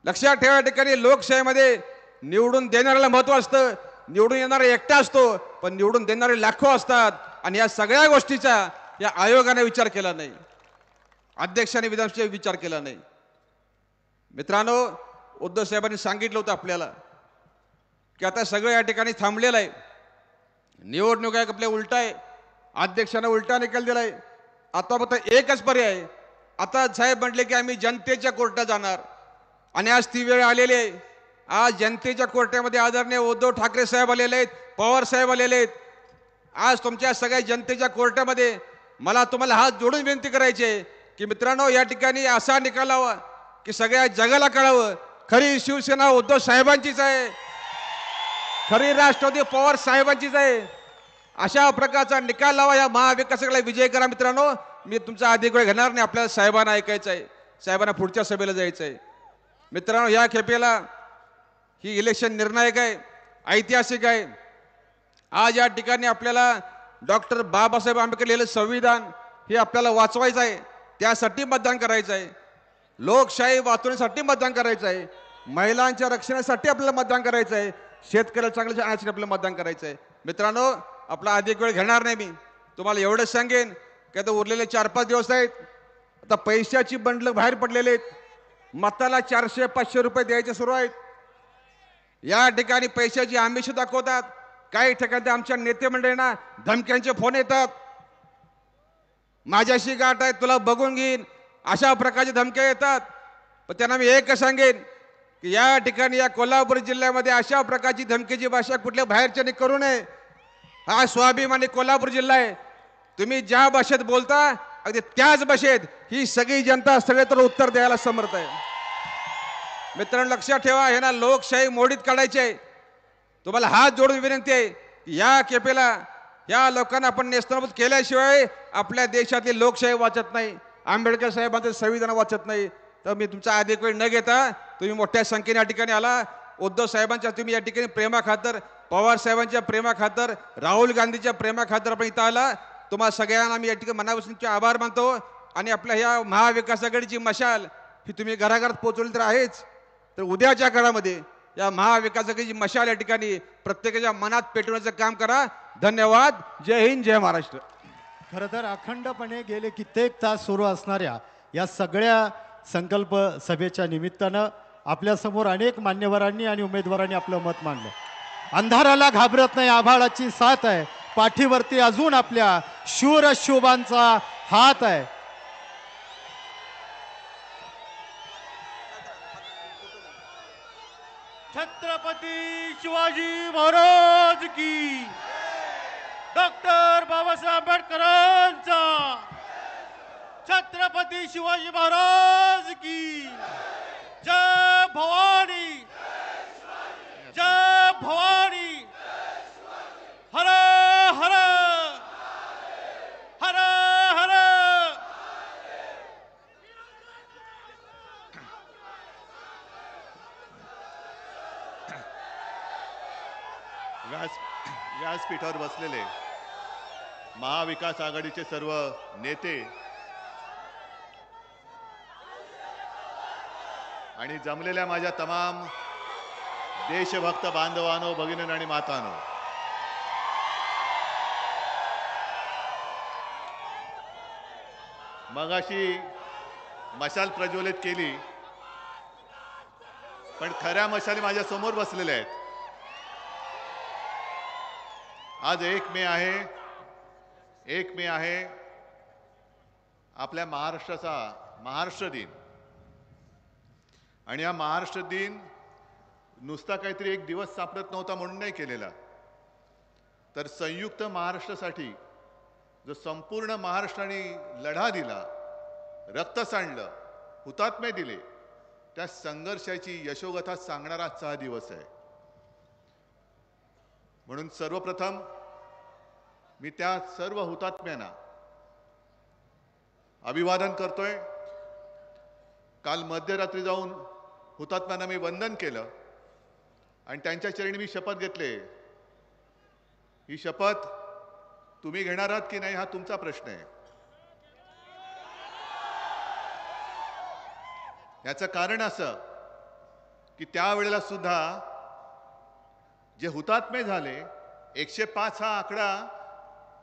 लक्षात ठेवा, या ठिकाणी लोकशाहीमध्ये निवडून देणाऱ्याला महत्व असतं, निवडून येणारा एकटा असतो, पण निवडून देणारे लाखो असतात. आणि या सगळ्या गोष्टीचा या आयोगाने विचार केला नाही, अध्यक्षाने विधानसभेचा विचार केला नाही. मित्रांनो, उद्धव साहेबांनी सांगितलं होतं आपल्याला की आता सगळं या ठिकाणी थांबलेलं आहे. निवडणूक आहे आपल्या उलटा आहे, अध्यक्षाने उलटा निकाल दिलाय. आता फक्त एकच पर्याय. आता साहेब म्हटले की आम्ही जनतेच्या कोर्टात जाणार आणि आज ती वेळ आलेली आहे. आज जनतेच्या कोर्टामध्ये आदरणीय उद्धव ठाकरे साहेब आलेले आहेत, पवार साहेब आलेले आहेत. आज तुमच्या सगळ्या जनतेच्या कोर्टामध्ये मला तुम्हाला हात जोडून विनंती करायची आहे की मित्रांनो, या ठिकाणी असा निकाल हवा की सगळ्या जगाला कळावं खरी शिवसेना उद्धव साहेबांचीच आहे, खरी राष्ट्रवादी पवार साहेबांचीच आहे. अशा प्रकारचा निकाल लावा, या महाविकासाला विजय करा. मित्रांनो, मी तुमचा अधिक वेळ घेणार नाही. आपल्याला साहेबांना ऐकायचं आहे, साहेबांना पुढच्या सभेला जायचं आहे. मित्रांनो, या खेपेला ही इलेक्शन निर्णायक आहे, ऐतिहासिक आहे. आज या ठिकाणी आपल्याला डॉक्टर बाबासाहेब आंबेडकर लिहिलेलं संविधान हे आपल्याला वाचवायचं आहे, त्यासाठी मतदान करायचं आहे. लोकशाही वाचवण्यासाठी मतदान करायचं आहे, महिलांच्या रक्षणासाठी आपल्याला मतदान करायचं आहे, शेतकऱ्याला चांगलं आणण्यासाठी आपल्याला मतदान करायचं आहे. मित्रांनो, आपला अधिक वेळ घेणार नाही. मी तुम्हाला एवढंच सांगेन की आता उरलेले 4-5 दिवस आहेत. आता पैशाची बंडलं बाहेर पडलेले आहेत. मताला 400-500 रुपये द्यायचे सुरू आहेत. या ठिकाणी पैशाची आमिष दाखवतात. काही ठिकाणी आमच्या नेते मंडळींना धमक्यांचे फोन येतात, माझ्याशी गाठ आहे, तुला बघून घेईन, अशा प्रकारचे धमक्या येतात. पण त्यांना मी एकच सांगेन की या ठिकाणी या कोल्हापूर जिल्ह्यामध्ये अशा प्रकारची धमकीची भाषा कुठल्या बाहेरच्याने करू नये. हा स्वाभिमानी कोल्हापूर जिल्हा आहे. तुम्ही ज्या भाषेत बोलता अगदी त्याच भाषेत ही सगळी जनता सगळे तर उत्तर द्यायला समर्थ आहे. मित्रांनो, लक्षात ठेवा, हे ना लोकशाही मोडीत काढायची आहे. तुम्हाला हात जोडून विनंती आहे की या केपेला या लोकांना आपण नेस्तनाबूत केल्याशिवाय आपल्या देशातली लोकशाही वाचत नाही, आंबेडकर साहेबांचं संविधान वाचत नाही. तर मी तुमचा अधिक वेळ न घेता, तुम्ही मोठ्या संख्येने या ठिकाणी आला. उद्धव साहेबांच्या तुम्ही या ठिकाणी प्रेमाखातर, पवार साहेबांच्या प्रेमाखातर, राहुल गांधीच्या प्रेमाखातर आपण इथं आला. तुम्हाला सगळ्यांना मी या ठिकाणी मनापासून आभार मानतो. आणि आपल्या ह्या महाविकास आघाडीची मशाल ही तुम्ही घराघरात पोहोचवली तर आहेच, तर उद्याच्या काळामध्ये या महाविकास आघाडीची मशाल या ठिकाणी प्रत्येकाच्या मनात पेटवण्याचं काम करा. धन्यवाद. जय हिंद, जय महाराष्ट्र. खरं तर अखंडपणे गेले कित्येक तास सुरू असणाऱ्या या सगळ्या संकल्प सभेच्या निमित्तानं आपल्यासमोर अनेक मान्यवरांनी आणि उमेदवारांनी आपलं मत मांडलं. अंधाराला घाबरत नाही, आभाळाची साथ आहे, पाठीवरती अजून आपल्या शूर शुभांचा हात आहे. छत्रपती शिवाजी महाराज की, डॉक्टर बाबासाहेब आंबेडकरांचा, छत्रपती शिवाजी महाराज की जय भवानी, जय भवानी. हर हर हर हर. व्यासपीठावर बसलेले महाविकास आघाडीचे सर्व नेते आणि जमलेल्या माझ्या तमाम देशभक्त बांधवांनो, भगिनींनो आणि मातांनो, मगाशी मशाल प्रज्वलित केली, पण खऱ्या मशाली माझ्या समोर बसलेल्या आहेत. आज 1 मे आहे. 1 मे आहे आपल्या महाराष्ट्राचा महाराष्ट्र दिन. आणि हा महाराष्ट्र दिन नुसता काहीतरी एक दिवस सापडत नव्हता म्हणून नाही केलेला, तर संयुक्त महाराष्ट्रासाठी जो संपूर्ण महाराष्ट्राने लढा दिला, रक्त सांडलं, हुतात्मे दिले, त्या संघर्षाची यशोगाथा सांगणारा आजचा हा दिवस आहे. म्हणून सर्वप्रथम मी त्या सर्व हुतात्म्यांना अभिवादन करतोय. काल मध्यरात्री जाऊन हुतात्म्यांना मी वंदन केलं आणि त्यांच्या चरणी मी शपथ घेतले. ही शपथ तुम्ही घेणार आहात की नाही हा तुमचा प्रश्न आहे. याचं कारण असं की त्यावेळेला सुद्धा जे हुतात्मे झाले, 105 हा आकडा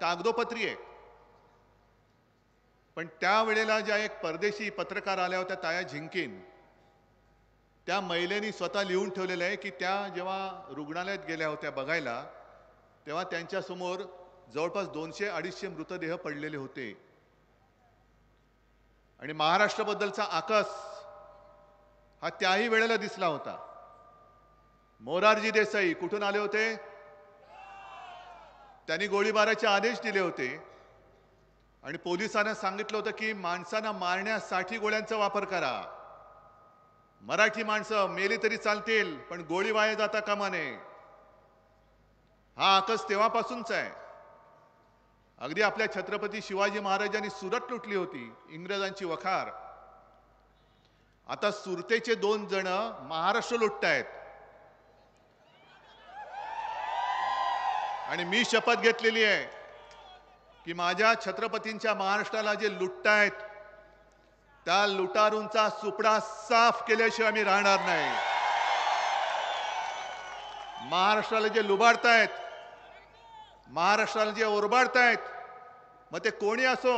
कागदोपत्री आहे, पण त्यावेळेला ज्या एक परदेशी पत्रकार आल्या होत्या, ताया झिंकीन, त्या महिलेनी स्वतः लिहून ठेवलेलं आहे की त्या जेव्हा रुग्णालयात गेल्या होत्या बघायला, तेव्हा त्यांच्यासमोर जवळपास 200-250 मृतदेह पडलेले होते. आणि महाराष्ट्राबद्दलचा आकस हा त्याही वेळेला दिसला होता. मोरारजी देसाई कुठून आले होते? त्यांनी गोळीबाराचे आदेश दिले होते आणि पोलिसांना सांगितलं होतं की माणसांना मारण्यासाठी गोळ्यांचा वापर करा. मराठी माणसं मेली तरी चालतील पण गोळी वाया जाता कामा नये. हा आकस तेव्हापासूनच आहे. अगदी आपल्या छत्रपती शिवाजी महाराजांनी सुरत लुटली होती, इंग्रजांची वखार. आता सुरतेचे 2 जण महाराष्ट्र लुटतायत आणि मी शपथ घेतलेली आहे की माझ्या छत्रपतींच्या महाराष्ट्राला जे लुटतायत त्या लुटारूंचा सुपडा साफ केल्याशिवाय मी राहणार नाही. महाराष्ट्राला जे लुबाडतायत, महाराष्ट्राला जे ओरबाडतायत, मग ते कोणी असो,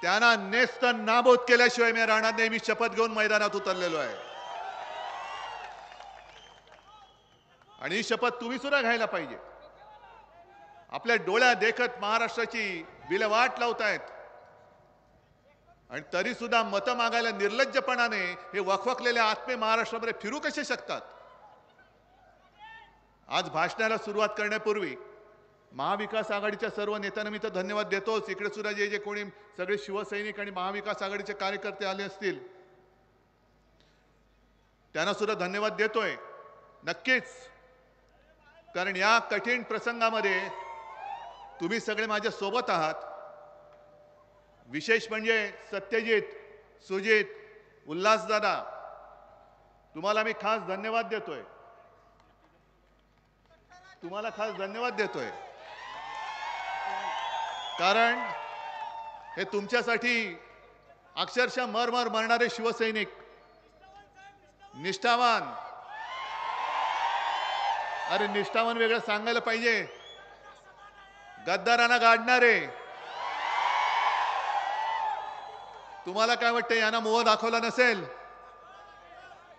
त्यांना नेस्त नाबूद केल्याशिवाय मी राहणार नाही. मी शपथ घेऊन मैदानात उतरलेलो आहे आणि ही शपथ तुम्ही सुद्धा घ्यायला पाहिजे. आपल्या डोळ्या देखत महाराष्ट्राची विल्हेवाट लावतायत आणि तरी सुद्धा मतं मागायला निर्लज्जपणाने हे वखवकलेले आत्मे महाराष्ट्रामध्ये फिरू कसे शकतात? आज भाषणाला सुरुवात करण्यापूर्वी महाविकास आघाडीच्या सर्व नेत्यांना मी तर धन्यवाद देतोच. इकडे सुद्धा जे जे कोणी सगळे शिवसैनिक आणि महाविकास आघाडीचे कार्यकर्ते आले असतील त्यांना सुद्धा धन्यवाद देतोय नक्कीच. कारण या कठीण प्रसंगामध्ये तुम्ही सगळे माझ्या सोबत आहात. विशेष म्हणजे सत्यजित, सुजित, उल्हासदादा, तुम्हाला मी खास धन्यवाद देतोय. तुम्हाला खास धन्यवाद देतोय कारण हे तुमच्यासाठी अक्षरशः मरमर मरणारे शिवसैनिक, निष्ठावान. अरे निष्ठावान वेगळं सांगायला पाहिजे. गद्दारांना गाडणारे. तुम्हाला काय वाटतं? यांना मोह दाखवला नसेल,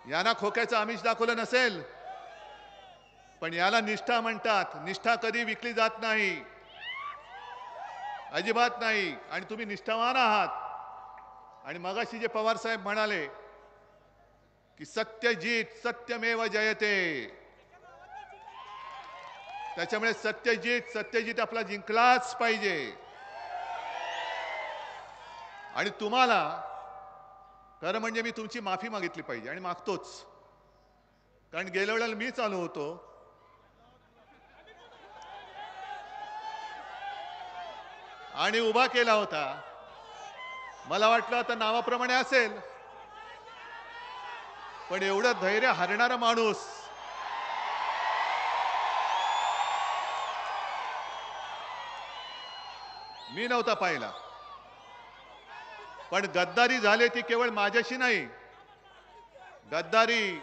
यांना खोक्याचं आमिष दाखवलं नसेल, पण याला निष्ठा म्हणतात. निष्ठा कधी विकली जात नाही, अजिबात नाही. आणि तुम्ही निष्ठावान आहात. आणि मगाशी जे पवार साहेब म्हणाले की सत्यजित सत्यमेव जयते, त्याच्यामुळे सत्यजित आपला जिंकलाच पाहिजे. आणि तुम्हाला खरं म्हणजे मी तुमची माफी मागितली पाहिजे आणि मागतोच. कारण गेल्या वेळेला मीच आलो होतो आणि उभा केला होता. मला वाटलं आता नावाप्रमाणे असेल, पण एवढं धैर्य हरणारा माणूस मी नव्हता पाहिला. पण गद्दारी झाले ती केवळ माझ्याशी नाही, गद्दारी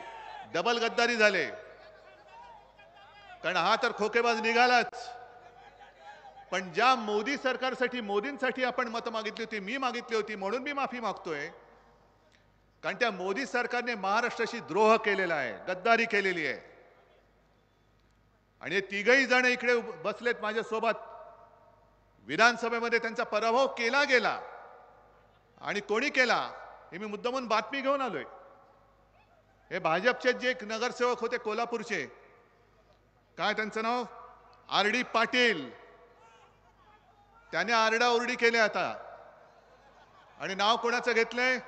डबल गद्दारी झाले. कारण हा तर खोकेबाज निघालाच. पण ज्या मोदी सरकारसाठी, मोदींसाठी आपण मतं मागितली होती, मी मागितली होती, म्हणून मी माफी मागतोय. कारण त्या मोदी सरकारने महाराष्ट्राशी द्रोह केलेला आहे, गद्दारी केलेली आहे. आणि हे तिघही जण इकडे बसलेत माझ्यासोबत. विधानसभेमध्ये त्यांचा पराभव केला गेला. आणि कोणी केला हे मी मुद्दामून बातमी घेऊन आलोय. हे भाजपचे जे नगरसेवक होते कोल्हापूरचे, काय त्यांचं नाव, RD पाटील, त्याने आरडाओरडी केली आता. आणि नाव कोणाचं घेतलंय?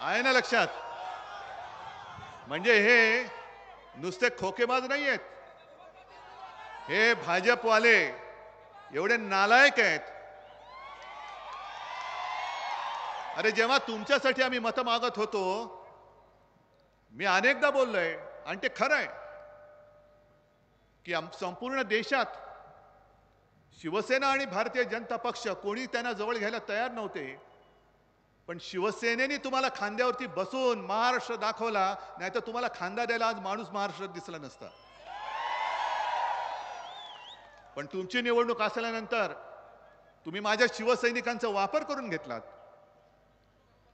आहे ना लक्षात? म्हणजे हे नुसते खोकेबाज नाही आहेत, हे भाजपवाले एवढे नालायक आहेत. अरे जेव्हा तुमच्यासाठी आम्ही मतं मागत होतो, मी अनेकदा बोललोय आणि ते खरं आहे की संपूर्ण देशात शिवसेना आणि भारतीय जनता पक्ष कोणी त्यांना जवळ घ्यायला तयार नव्हते. पण शिवसेनेने तुम्हाला खांद्यावरती बसून महाराष्ट्र दाखवला, नाही तर तुम्हाला खांदा द्यायला आज माणूस महाराष्ट्रात दिसला नसता. पण तुमची निवडणूक असल्यानंतर तुम्ही माझ्या शिवसैनिकांचा वापर करून घेतलात.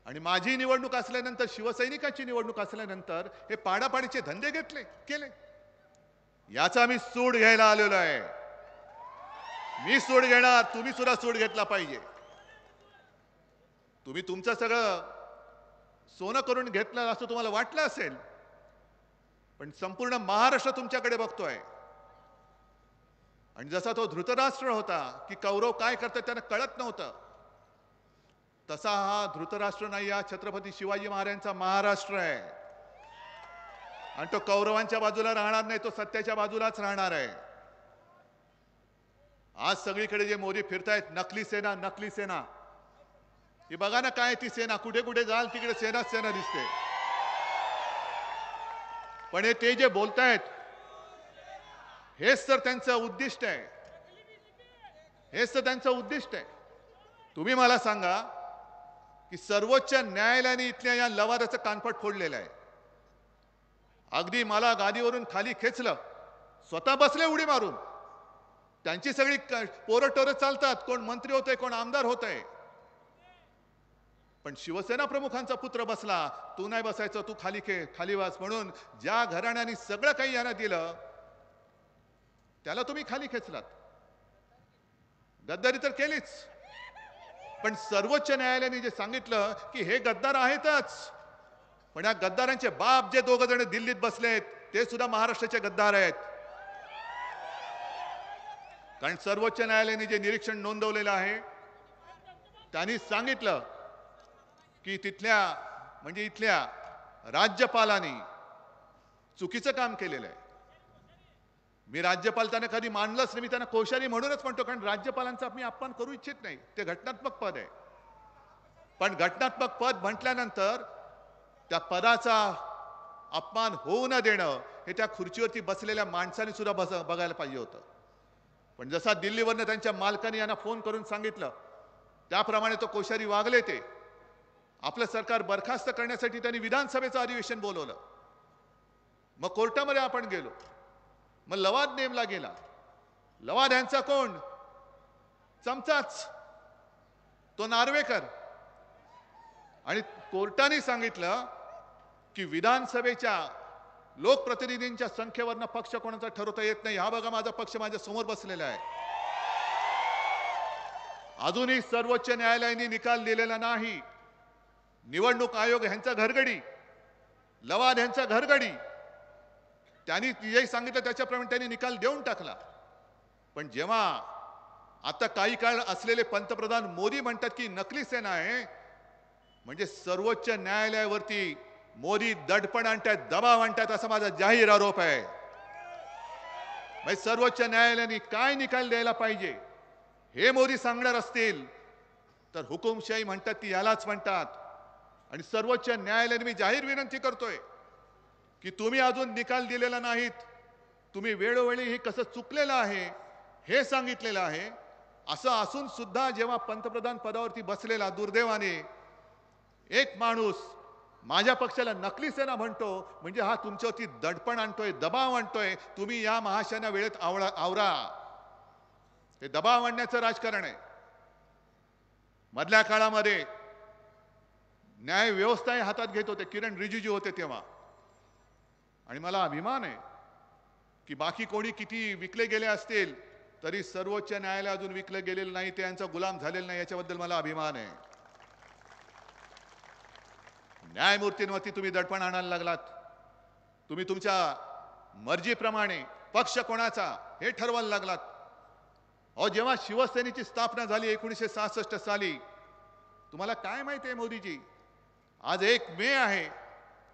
आणि माझी निवडणूक असल्यानंतर, शिवसैनिकांची निवडणूक असल्यानंतर हे पाडापाडीचे धंदे केले. याचा मी सूड घ्यायला आलेलो आहे. मी सूड घेणार, तुम्ही सुद्धा सूड घेतला पाहिजे. तुम्ही तुमचं सगळं सोनं करून घेतलं असं तुम्हाला वाटलं असेल, पण संपूर्ण महाराष्ट्र तुमच्याकडे बघतोय. आणि जसा तो धृतराष्ट्र होता की कौरव काय करतात त्यांना कळत नव्हतं, तसा हा धृतराष्ट्र नाही, हा छत्रपती शिवाजी महाराजांचा महाराष्ट्र आहे. आणि तो कौरवांच्या बाजूला राहणार नाही, तो सत्याच्या बाजूलाच राहणार आहे. आज सगळीकडे जे मोदी फिरतायत, नकली सेना नकली सेना, ही बघा ना काय ती सेना, कुठे कुठे जाल तिकडे सेनाच सेना दिसते. पण हे ते जे बोलतायत हेच तर त्यांचं उद्दिष्ट आहे, हेच तर त्यांचं उद्दिष्ट आहे. तुम्ही मला सांगा की सर्वोच्च न्यायालयाने इथल्या या लवादाचं कानपट फोडलेलं आहे. अगदी मला गादीवरून खाली खेचलं, स्वतः बसले उडी मारून. त्यांची सगळी पोरं टोरं चालतात, कोण मंत्री होतंय कोण आमदार होतंय. पण शिवसेना प्रमुखांचा पुत्र बसला, तू नाही बसायचं, तू खाली बस म्हणून ज्या घराण्याने सगळं काही यांना दिलं त्याला तुम्ही खाली खेचलात. गद्दारी तर केलीच, पण सर्वोच्च न्यायालयाने जे सांगितलं की हे गद्दार आहेतच, पण या गद्दारांचे बाप जे दोघ जण दिल्लीत बसलेत ते सुद्धा महाराष्ट्राचे गद्दार आहेत. कारण सर्वोच्च न्यायालयाने जे निरीक्षण नोंदवलेलं आहे त्यांनी सांगितलं की तिथल्या म्हणजे इथल्या राज्यपालांनी चुकीचं काम केलेलं आहे. मी राज्यपाल त्यांना कधी मानलंच नाही, मी त्यांना कोश्यारी म्हणूनच म्हणतो, कारण राज्यपालांचा मी अपमान करू इच्छित नाही, ते घटनात्मक पद आहे. पण घटनात्मक पद म्हटल्यानंतर त्या पदाचा अपमान होऊ न देणं हे त्या खुर्चीवरती बसलेल्या माणसाने सुद्धा बघायला पाहिजे होतं. पण जसा दिल्लीवरनं त्यांच्या मालकाने यांना फोन करून सांगितलं त्याप्रमाणे तो कोश्यारी वागले. ते आपलं सरकार बरखास्त करण्यासाठी त्यांनी विधानसभेचं अधिवेशन बोलवलं. मग कोर्टामध्ये आपण गेलो, मग लवाद नेमला गेला. लवाद यांचा कोण? चमचाच, तो नार्वेकर. आणि कोर्टाने सांगितलं की विधानसभेच्या लोकप्रतिनिधींच्या संख्येवरनं पक्ष कोणाचा ठरवता येत नाही. हा बघा माझा पक्ष माझ्या समोर बसलेला आहे. अजूनही सर्वोच्च न्यायालयाने निकाल दिलेला नाही. निवडणूक आयोग ह्यांचा घरगडी, लवाद ह्यांचा घरगडी. त्यांनी जे सांगितलं त्याच्याप्रमाणे त्यांनी निकाल देऊन टाकला. पण जेव्हा आता काही काळ असलेले पंतप्रधान मोदी म्हणतात की नकली सेना आहे, म्हणजे सर्वोच्च न्यायालयावरती मोदी दडपण आणतात, दबाव आणतात, असा माझा जाहीर आरोप आहे. म्हणजे सर्वोच्च न्यायालयाने काय निकाल द्यायला पाहिजे हे मोदी सांगणार असतील तर हुकुमशाही म्हणतात ती यालाच म्हणतात. आणि सर्वोच्च न्यायालयाने मी जाहीर विनंती करतोय की तुम्ही अजून निकाल दिलेला नाहीत, तुम्ही वेळोवेळी हे कसं चुकलेलं आहे हे सांगितलेलं आहे. असं असून सुद्धा जेव्हा पंतप्रधान पदावरती बसलेला दुर्दैवाने एक माणूस माझ्या पक्षाला नकली सेना म्हणतो, म्हणजे हा तुमच्यावरती दडपण आणतोय, दबाव आणतोय. तुम्ही या महाशना वेळेत आवरा. हे दबाव आणण्याचं राजकारण आहे. मधल्या काळामध्ये न्याय व्यवस्था हातात घेत होते, किरण रिजिजू होते तेव्हा. आणि मला अभिमान आहे की बाकी कोणी किती विकले गेले असतील तरी सर्वोच्च न्यायालय अजून विकलं गेलेलं नाही, ते यांचा गुलाम झालेला नाही, याच्याबद्दल मला अभिमान आहे. न्यायमूर्तींवरती तुम्ही दडपण आणायला लागलात. तुम्ही तुमच्या मर्जीप्रमाणे पक्ष कोणाचा हे ठरवायला लागलात. अहो, जेव्हा शिवसेनेची स्थापना झाली 1966 साली, तुम्हाला काय माहिती आहे मोदीजी, आज 1 मे आहे.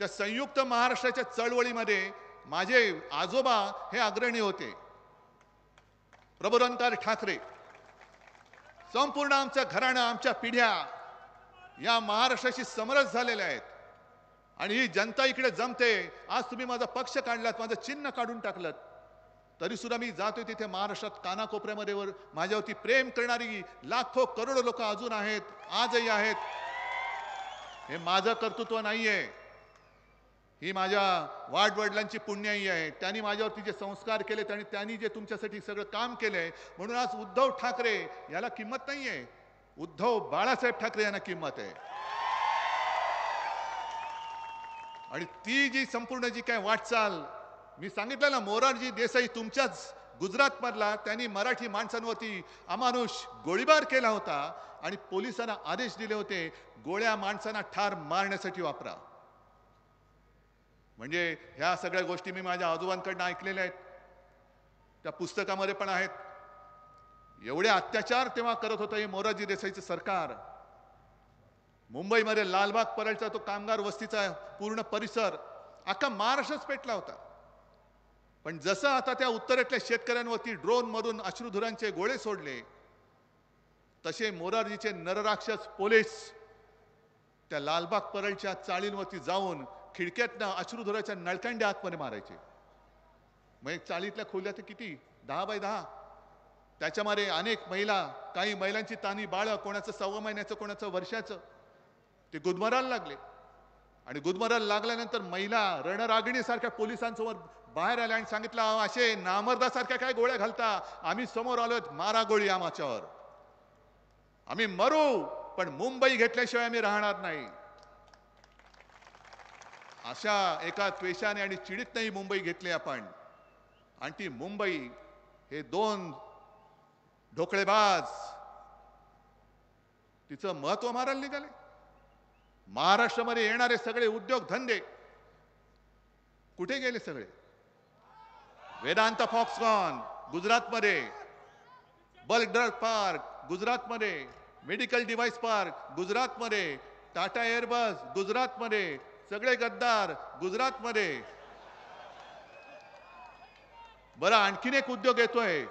त्या संयुक्त महाराष्ट्राच्या चळवळीमध्ये माझे आजोबा हे अग्रणी होते. प्रबोधनकार ठाकरे, संपूर्ण आमचं घराणं, आमच्या पिढ्या या महाराष्ट्राशी समरस झालेल्या आहेत. आणि ही जनता इकडे जमते. आज तुम्ही माझा पक्ष काढलात, माझं चिन्ह काढून टाकलं, तरी सुद्धा मी जातोय तिथे महाराष्ट्रात कानाकोपऱ्यामध्ये माझ्यावरती प्रेम करणारी लाखो करोडो लोक अजून आहेत, आजही आहेत. हे माझं कर्तृत्व नाहीये, ही माझ्या वाडवडिलांची पुण्याई आहे. त्यांनी माझ्यावरती जे संस्कार केले, त्यांनी जे तुमच्यासाठी सगळं काम केलंय, म्हणून आज उद्धव ठाकरे याला किंमत नाहीये. उद्धव बाळासाहेब ठाकरे यांना किंमत आहे. आणि ती जी संपूर्ण जी काय वाटचाल मी सांगितलं ना, मोरारजी देसाई तुमच्याच गुजरात मधला, त्यांनी मराठी माणसांवरती अमानुष गोळीबार केला होता आणि पोलिसांना आदेश दिले होते गोळ्या माणसांना ठार मारण्यासाठी वापरा. म्हणजे ह्या सगळ्या गोष्टी मी माझ्या आजोबांकडनं ऐकलेल्या आहेत, त्या पुस्तकामध्ये पण आहेत. एवढे अत्याचार तेव्हा करत होतं हे मोरारजी देसाईचं सरकार. मुंबईमध्ये लालबाग परळचा तो कामगार वस्तीचा पूर्ण परिसर अख्खा महाराष्ट्रच पेटला होता. पण जसं आता त्या उत्तरेतल्या शेतकऱ्यांवरती ड्रोन मधून अश्रुधुरांचे गोळे सोडले, तसे मोरारजीचे नरराक्षस पोलीस त्या लालबाग परळच्या चाळींवरती जाऊन खिडक्यातनं अश्रुधुराच्या नळकांड्या आतमध्ये मारायचे. मग एक चाळीतल्या खोल्या ते किती 10 बाय 10, त्याच्यामध्ये अनेक महिला, काही महिलांची तानी बाळ, कोणाचं 1.25 महिन्याचं, कोणाचं वर्षाचं, ते गुदमरायला लागले. आणि गुदमरायला लागल्यानंतर महिला रणरागिणीसारख्या पोलिसांसमोर बाहेर आल्या आणि सांगितलं, असे नामर्दासारख्या काय गोळ्या घालता, आम्ही समोर आलोत, मारा गोळी आमच्यावर, आम्ही मरू पण मुंबई घेतल्याशिवाय आम्ही राहणार नाही. अशा एका त्वेषाने आणि चिडीतनंही मुंबई घेतली आपण. आणि ती मुंबई हे 2 ढोकळेबाज तिचं महत्व मारायला निघाले. महाराष्ट्रामध्ये येणारे सगळे उद्योग धंदे कुठे गेले? सगळे वेदांत फॉक्सकॉन गुजरातमध्ये, बल्क ड्रग पार्क गुजरातमध्ये, मेडिकल डिव्हाइस पार्क गुजरातमध्ये, टाटा एअरबस गुजरातमध्ये, सगळे गद्दार गुजरातमध्ये. बरं, आणखीन एक उद्योग येतोय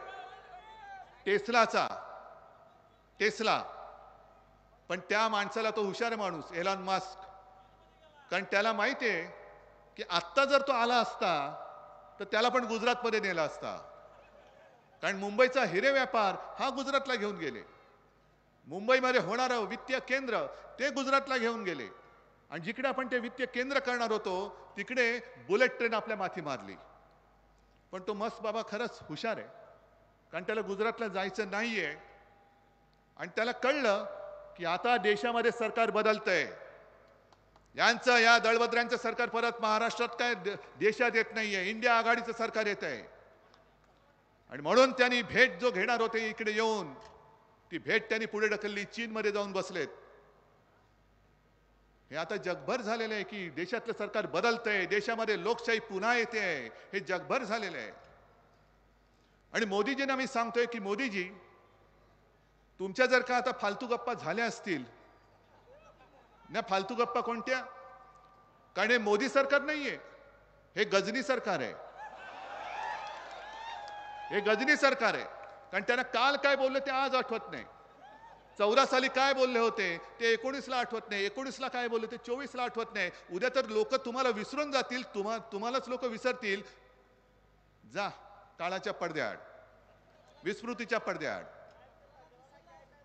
टेस्लाचा, टेस्ला. पण त्या माणसाला, तो हुशार माणूस एलॉन मस्क, कारण त्याला माहिती आहे की आत्ता जर तो आला असता तर त्याला पण गुजरातमध्ये नेला असता. कारण मुंबईचा हिरे व्यापार हा गुजरातला घेऊन गेले, मुंबईमध्ये होणारं वित्तीय केंद्र ते गुजरातला घेऊन गेले. आणि जिकडे आपण ते वित्तीय केंद्र करणार होतो तिकडे बुलेट ट्रेन आपल्या माथी मारली. पण तो मस्त बाबा खरंच हुशार आहे, कारण त्याला गुजरातला जायचं नाहीये. आणि त्याला कळलं की आता देशामध्ये सरकार बदलतंय, यांचं, या दळभद्रांचं सरकार परत महाराष्ट्रात काय देशात येत नाहीये, इंडिया आघाडीचं सरकार येत आहे. आणि म्हणून त्यांनी भेट जो घेणार होते इकडे येऊन, ती भेट त्यांनी पुढे ढकलली, चीनमध्ये जाऊन बसलेत. हे आता जगभर झालेलं आहे की देशातलं सरकार बदलतंय, देशामध्ये लोकशाही पुन्हा येते, हे जगभर झालेलं आहे. आणि मोदीजींना मी सांगतोय की मोदीजी, तुमच्या जर का आता फालतू गप्पा झाल्या असतील ना, फालतू गप्पा कोणत्या? कारण हे मोदी सरकार नाहीये, हे गजनी सरकार आहे, हे गजनी सरकार आहे. कारण त्यांना काल काय बोलले ते आज आठवत नाही, 14 साली काय बोलले होते ते 19ला आठवत नाही, 19ला काय बोलले ते 24ला आठवत नाही. उद्या तर लोक तुम्हाला विसरून जातील, तुम्हालाच लोक विसरतील. जा काळाच्या पडद्याआड, विस्मृतीच्या पडद्याआड.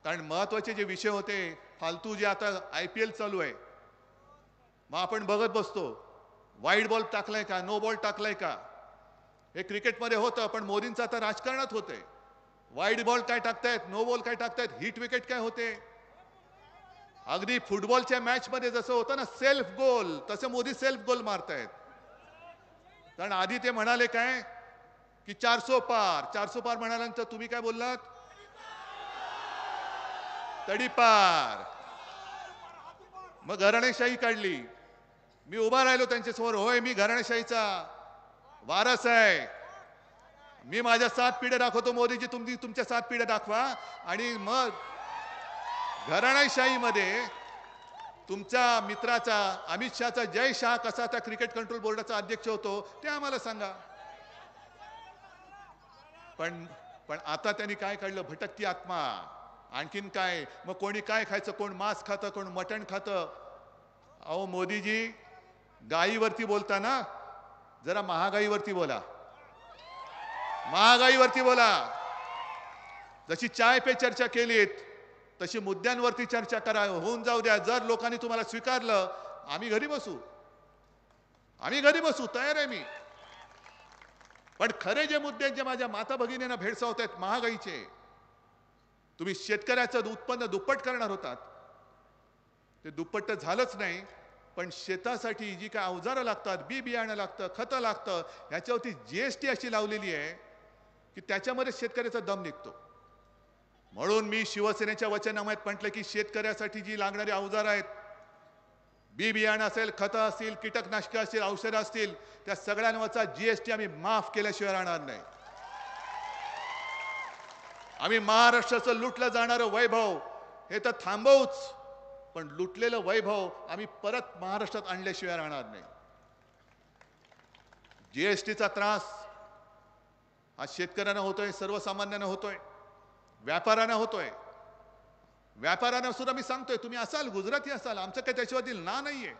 कारण महत्वाचे जे विषय होते फालतू, जे आता IPL चालू आहे, मग आपण बघत बसतो वाईड बॉल टाकलाय का, नो बॉल टाकलाय का. हे क्रिकेटमध्ये होतं, पण मोदींचं आता राजकारणात होतंय. वाईड बॉल काय टाकतायत, नो बॉल काय टाकतायत, हिट विकेट काय होते. अगदी फुटबॉलच्या मॅच मध्ये जसं होतं ना सेल्फ गोल, तसं मोदी सेल्फ गोल मारतायत. कारण आधी ते म्हणाले काय की 400 पार, 400 पार म्हणाल्यानंतर तुम्ही काय बोललात, तडीपार. मग घराणेशाही काढली. मी उभा राहिलो त्यांच्यासमोर, होय मी घराणेशाहीचा वारस आहे, मी माझ्या 7 पिढ्या दाखवतो, मोदीजी तुम्ही तुमच्या 7 पिढ्या दाखवा. आणि मग घराणेशाहीमध्ये तुमच्या मित्राचा, अमित शहाचा जय शाह कसा त्या क्रिकेट कंट्रोल बोर्डाचा अध्यक्ष होतो ते आम्हाला सांगा. पण आता त्यांनी काय काढलं, भटकती आत्मा. आणखीन काय, मग कोणी काय खायचं, कोण मांस खातं, कोण मटण खातं. अहो मोदीजी, गायीवरती बोलताना जरा महागाईवरती बोला, महागाईवरती बोला. जशी चाय पे चर्चा केलीत तशी मुद्द्यांवरती चर्चा करा, होऊन जाऊ द्या. जर लोकांनी तुम्हाला स्वीकारलं, आम्ही घरी बसू, आम्ही घरी बसू, तयार आहे मी. पण खरे जे मुद्दे जे माझ्या माता भगिनींना भेडसावत आहेत महागाईचे, तुम्ही शेतकऱ्याचं उत्पन्न दुप्पट करणार होतात, ते दुप्पट झालंच नाही. पण शेतासाठी जी काय अवजारं लागतात, बी बियाणं लागतं, खतं लागतं, ह्याच्यावरती जीएसटी अशी लावलेली आहे की त्याच्यामध्ये शेतकऱ्याचा दम निघतो. म्हणून मी शिवसेनेच्या वचननाम्यात म्हटलं की शेतकऱ्यासाठी जी लागणारी अवजारं आहेत, बी बियाणं असेल, खतं असतील, कीटकनाशकं असतील, औषधं असतील, त्या सगळ्यांवरचा जीएसटी आम्ही माफ केल्याशिवाय राहणार नाही. आम्ही महाराष्ट्राचं लुटलं जाणारं वैभव हे तर थांबवूच, पण लुटलेलं वैभव आम्ही परत महाराष्ट्रात आणल्याशिवाय राहणार नाही. जीएसटीचा त्रास हा शेतकऱ्यांना होतोय, सर्वसामान्यांना होतोय, व्यापाऱ्यांना होतोय. व्यापाऱ्यांना सुद्धा मी सांगतोय, तुम्ही असाल गुजराती असाल, आमचं काही त्याच्यावरील ना नाहीये.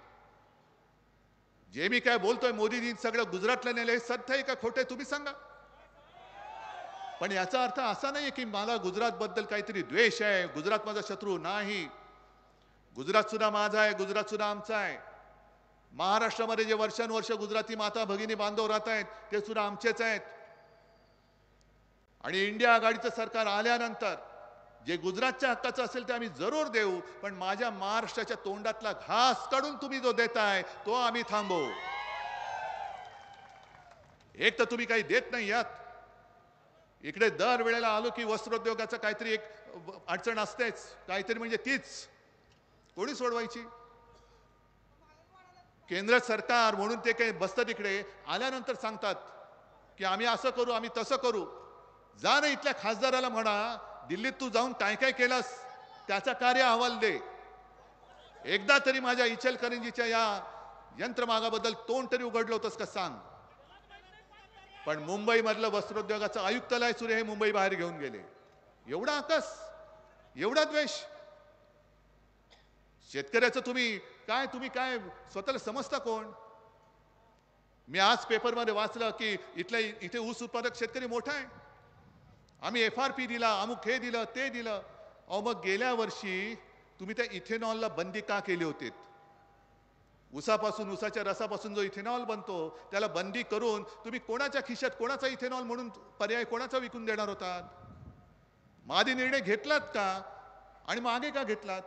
जे मी काय बोलतोय मोदीजी सगळं गुजरातला नेलंय, सत्य आहे का खोटं तुम्ही सांगा. पण याचा अर्थ असा नाहीये की मला गुजरात बद्दल काहीतरी द्वेष आहे, गुजरात माझा शत्रू नाही. गुजरात सुद्धा माझा आहे, गुजरात सुद्धा आमचा आहे. महाराष्ट्रामध्ये जे वर्षानुवर्ष गुजराती माता भगिनी बांधव राहत आहेत ते सुद्धा आमचेच आहेत. आणि इंडिया आघाडीचं सरकार आल्यानंतर जे गुजरातच्या हक्काचं असेल ते आम्ही जरूर देऊ, पण माझ्या महाराष्ट्राच्या तोंडातला घास काढून तुम्ही जो देताय तो आम्ही थांबवू. एक तर तुम्ही काही देत नाही यात. इकडे दर वेळेला आलो की वस्त्रोद्योगाचं काहीतरी एक अडचण असतेच, काहीतरी म्हणजे तीच कोणी सोडवायची. केंद्र सरकार म्हणून ते काही बसतात इकडे, आल्यानंतर सांगतात की आम्ही असं करू, आम्ही तसं करू. जा ना इथल्या खासदाराला म्हणा, दिल्लीत तू जाऊन काय काय केलास त्याचा कार्य अहवाल दे. एकदा तरी माझ्या इचलकरंजीच्या या यंत्रमागाबद्दल तोंड तरी उघडलं होतंस का सांग. पण मुंबई मधलं वस्त्रोद्योगाचं आयुक्तालय सुरे हे मुंबई बाहेर घेऊन गेले. एवढा आकस, एवढा द्वेष. शेतकऱ्याचं तुम्ही काय स्वतःला समजता कोण. मी आज पेपरमध्ये वाचलं की इथे ऊस उत्पादक शेतकरी मोठा आहे, आम्ही FRP दिला, अमुक हे दिलं ते दिलं. अहो मग गेल्या वर्षी तुम्ही त्या इथेनॉलला बंदी का केली होती. ऊसापासून, ऊसाच्या रसापासून जो इथेनॉल बनतो त्याला बंदी करून तुम्ही कोणाच्या खिशात कोणाचा इथेनॉल म्हणून पर्याय कोणाचा विकून देणार होतात. मादी निर्णय घेतलात का आणि मागे का घेतलात.